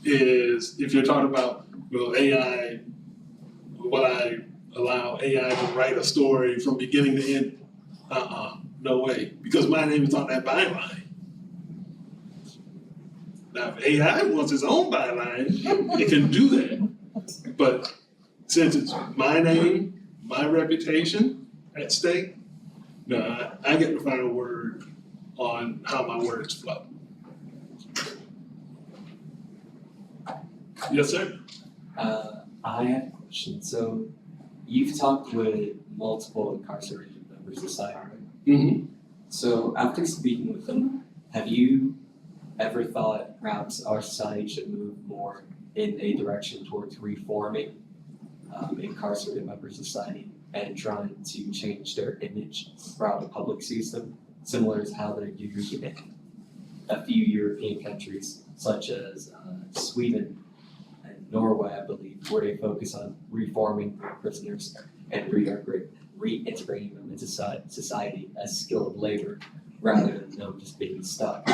is, if you're talking about, well, AI, will I allow AI to write a story from beginning to end? No way, because my name is on that byline. Now, if AI wants its own byline, it can do that. But since it's my name, my reputation at stake, no, I get the final word on how my words flow. Yes, sir? I have a question. So you've talked with multiple incarcerated members of society, right? Mm-hmm. So after speaking with them, have you ever thought perhaps our society should move more in a direction towards reforming incarcerated members of society and trying to change their image throughout the public system, similar to how they're using it in a few European countries such as Sweden and Norway, I believe, where they focus on reforming their prisoners and reintegrating them into society as skilled labor rather than them just being stuck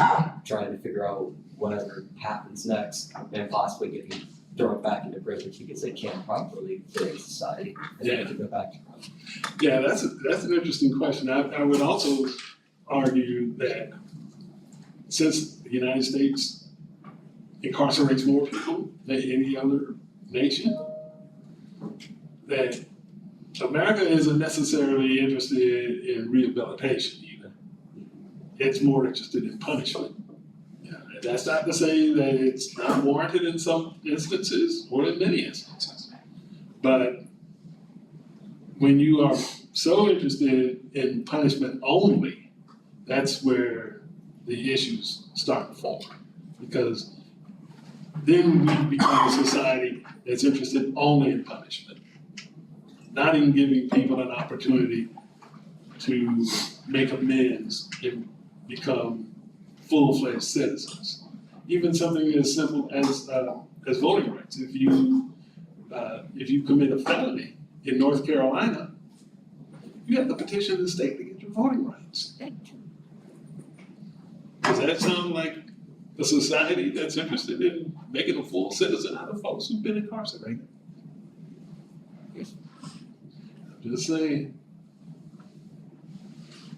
trying to figure out whatever happens next and possibly getting thrown back into prison because they can't properly fit in society and they have to go back to prison. Yeah, that's an interesting question. I would also argue that since the United States incarcerates more people than any other nation, that America isn't necessarily interested in rehabilitation either. It's more interested in punishment. Yeah, and that's not to say that it's not warranted in some instances or in many instances. But when you are so interested in punishment only, that's where the issues start to form. Because then we become a society that's interested only in punishment, not even giving people an opportunity to make amends and become full-fledged citizens. Even something as simple as voting rights. If you commit a felony in North Carolina, you have to petition the state to get your voting rights. Does that sound like a society that's interested in making a full citizen out of folks who've been incarcerated? I'm just saying.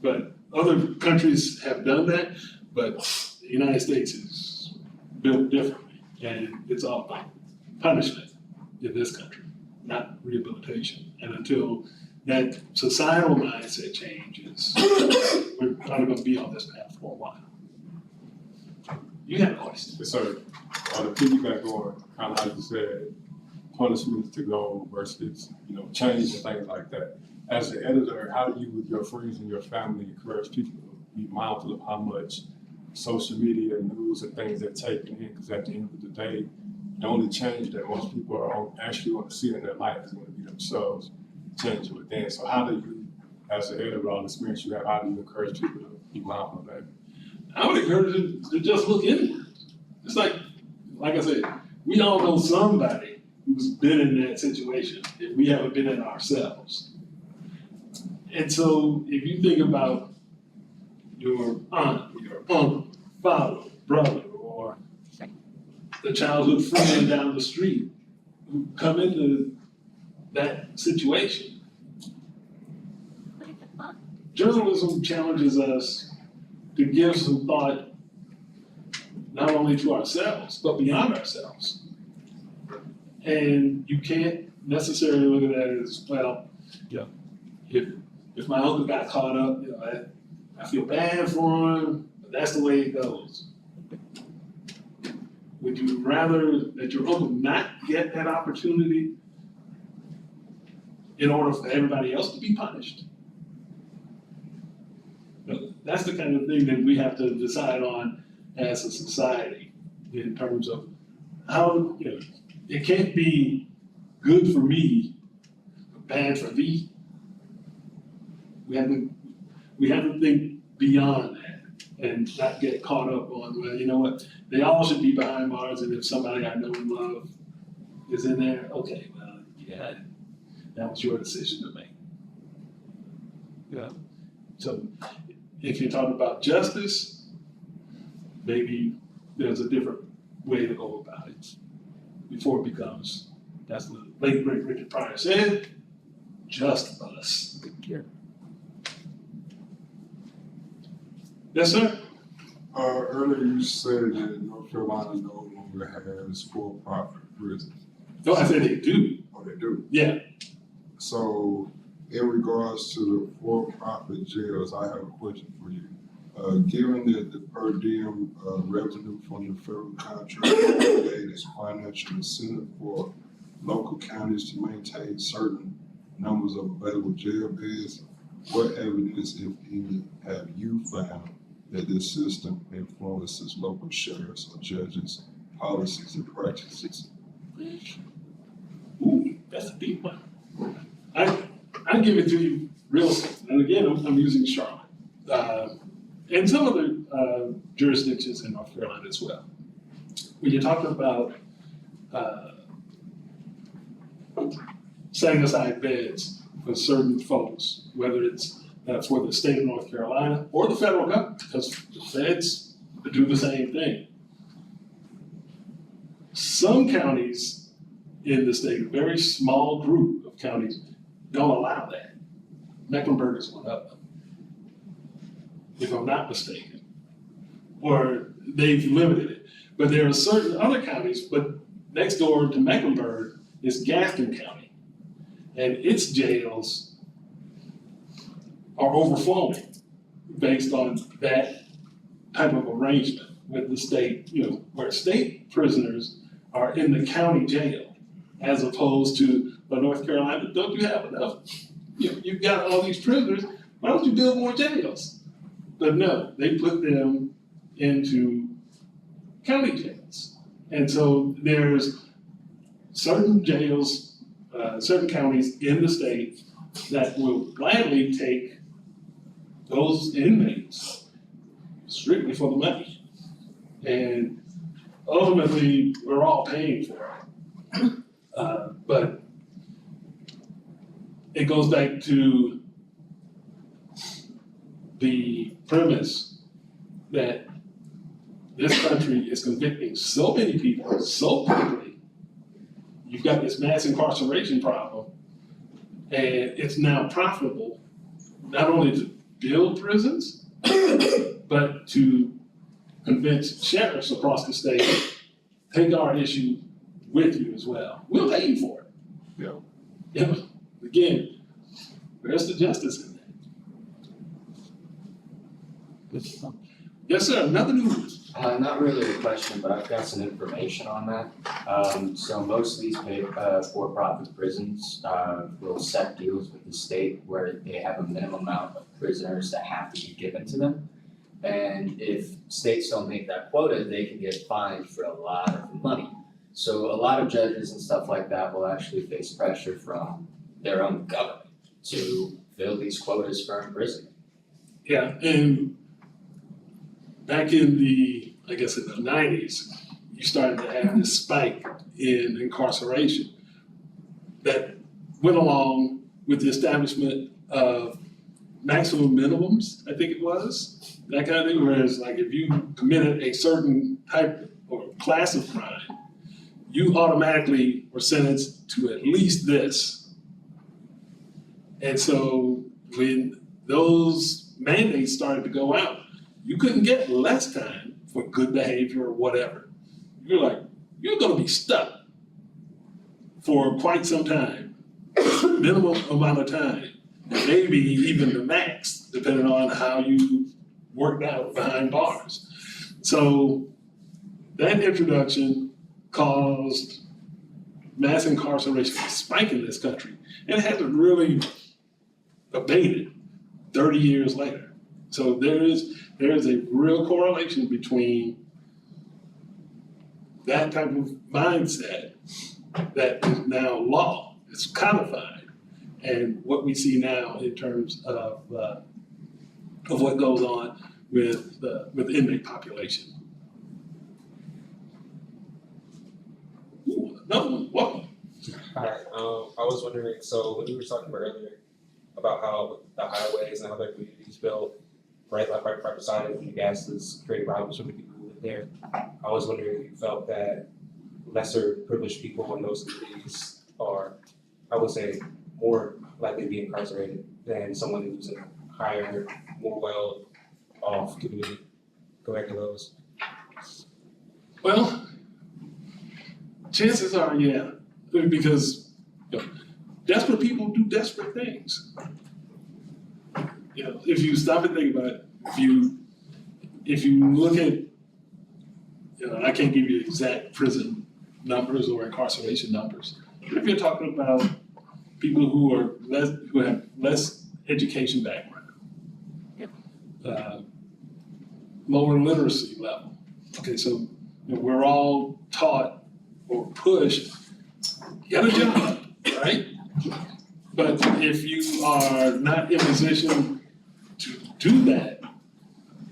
But other countries have done that, but the United States is built differently, and it's all about punishment in this country, not rehabilitation. And until that societal mindset changes, we're probably going to be on this path for a while. You have a question? Yes, sir. To piggyback on kind of like you said, punishments to go versus, change and things like that. As an editor, how do you, with your friends and your family, encourage people to be mindful of how much social media and news and things they're taking in? Because at the end of the day, the only change that most people are actually going to see in their life is going to be themselves changing within. So how do you, as an editor, all the experience you have, how do you encourage people to be mindful of that? I would encourage them to just look inward. It's like I said, we all know somebody who's been in that situation if we haven't been in ourselves. And so if you think about your aunt, or your uncle, father, brother, or the childhood friend down the street who come into that situation, journalism challenges us to give some thought not only to ourselves, but beyond ourselves. And you can't necessarily look at that as, well, if my uncle got caught up, I feel bad for him, but that's the way it goes. Would you rather that your uncle not get that opportunity in order for everybody else to be punished? That's the kind of thing that we have to decide on as a society in terms of how, it can't be good for me, but bad for thee. We have to think beyond that and not get caught up on, well, you know what, they all should be behind bars, and if somebody I know and love is in there, okay, well, yeah, that was your decision to make. Yeah. So if you're talking about justice, maybe there's a different way to go about it before it becomes, that's what the late great Richard Pryor said, just us. Yes, sir? Earlier you said that North Carolina no longer has for-profit prisons. No, I said they do. Oh, they do? Yeah. So, in regards to the for-profit jails, I have a question for you. Given that the per diem revenue from the federal contract is financial incentive for local counties to maintain certain numbers of available jail beds, what evidence, if any, have you found that this system influences local sheriffs or judges' policies and practices? Ooh, that's a deep one. I give it to you real simple. And again, I'm using Charlotte. And some other jurisdictions in North Carolina as well. When you're talking about setting aside beds for certain folks, whether it's for the state of North Carolina or the federal government, because the feds do the same thing. Some counties in the state, a very small group of counties, don't allow that. Mecklenburg is one of them, if I'm not mistaken. Or they've limited it. But there are certain other counties, but next door to Mecklenburg is Gaston County. And its jails are overflowing based on that type of arrangement with the state, where state prisoners are in the county jail, as opposed to, well, North Carolina, don't you have enough? You've got all these prisoners, why don't you build more jails? But no, they put them into county jails. And so there's certain jails, certain counties in the state that will gladly take those inmates strictly for the money. And ultimately, we're all paying for it. But it goes back to the premise that this country is convicting so many people so quickly. You've got this mass incarceration problem, and it's now profitable not only to build prisons, but to convince sheriffs across the state, take our issue with you as well. We'll pay you for it. Yeah. Again, where's the justice in that? Yes, sir, another news. Not really a question, but I've got some information on that. So most of these for-profit prisons will set deals with the state where they have a minimum amount of prisoners that have to be given to them. And if states don't make that quota, they can get fined for a lot of money. So a lot of judges and stuff like that will actually face pressure from their own government to fill these quotas for imprisonment. Yeah, and back in the 90s, you started to have this spike in incarceration that went along with the establishment of maximum minimums, I think it was, that kind of thing, whereas like if you committed a certain type or class of crime, you automatically were sentenced to at least this. And so when those mandates started to go out, you couldn't get less time for good behavior or whatever. You're like, you're gonna be stuck for quite some time, minimum amount of time, maybe even the max, depending on how you worked out behind bars. So that introduction caused mass incarceration to spike in this country, and it hasn't really abated 30 years later. So there is a real correlation between that type of mindset that is now law, it's codified, and what we see now in terms of what goes on with the inmate population. Ooh, another one, welcome. Hi, I was wondering, so when you were talking about earlier about how the highways and how their communities built right beside it, and the gas is creating problems for the people who live there, I was wondering if you felt that lesser privileged people in those communities are, I would say, more likely to be incarcerated than someone who's in a higher, more well-off community compared to those. Well, chances are, yeah, because desperate people do desperate things. If you stop and think about it, if you look at, I can't give you exact prison numbers or incarceration numbers, but if you're talking about people who have less education background, lower literacy level. Okay, so we're all taught or pushed, get a job, right? But if you are not in a position to do that,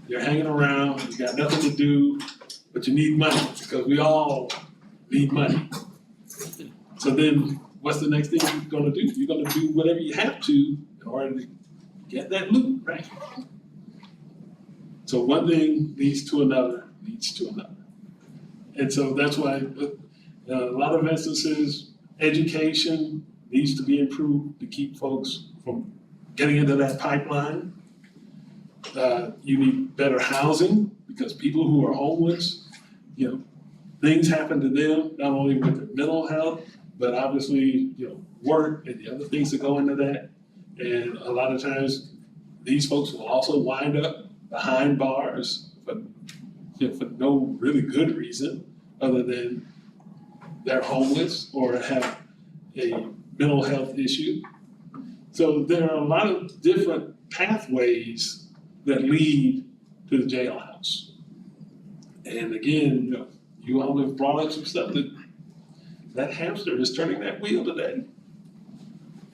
you're hanging around, you got nothing to do, but you need money, because we all need money. So then what's the next thing you're gonna do? You're gonna do whatever you have to in order to get that loot, right? So one thing leads to another. And so that's why a lot of instances, education needs to be improved to keep folks from getting into that pipeline. You need better housing, because people who are homeless, things happen to them, not only with their mental health, but obviously, work and the other things that go into that. And a lot of times, these folks will also wind up behind bars for no really good reason, other than they're homeless or have a mental health issue. So there are a lot of different pathways that lead to the jailhouse. And again, you all have brought up some stuff that hamster is turning that wheel today.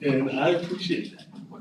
And I appreciate that.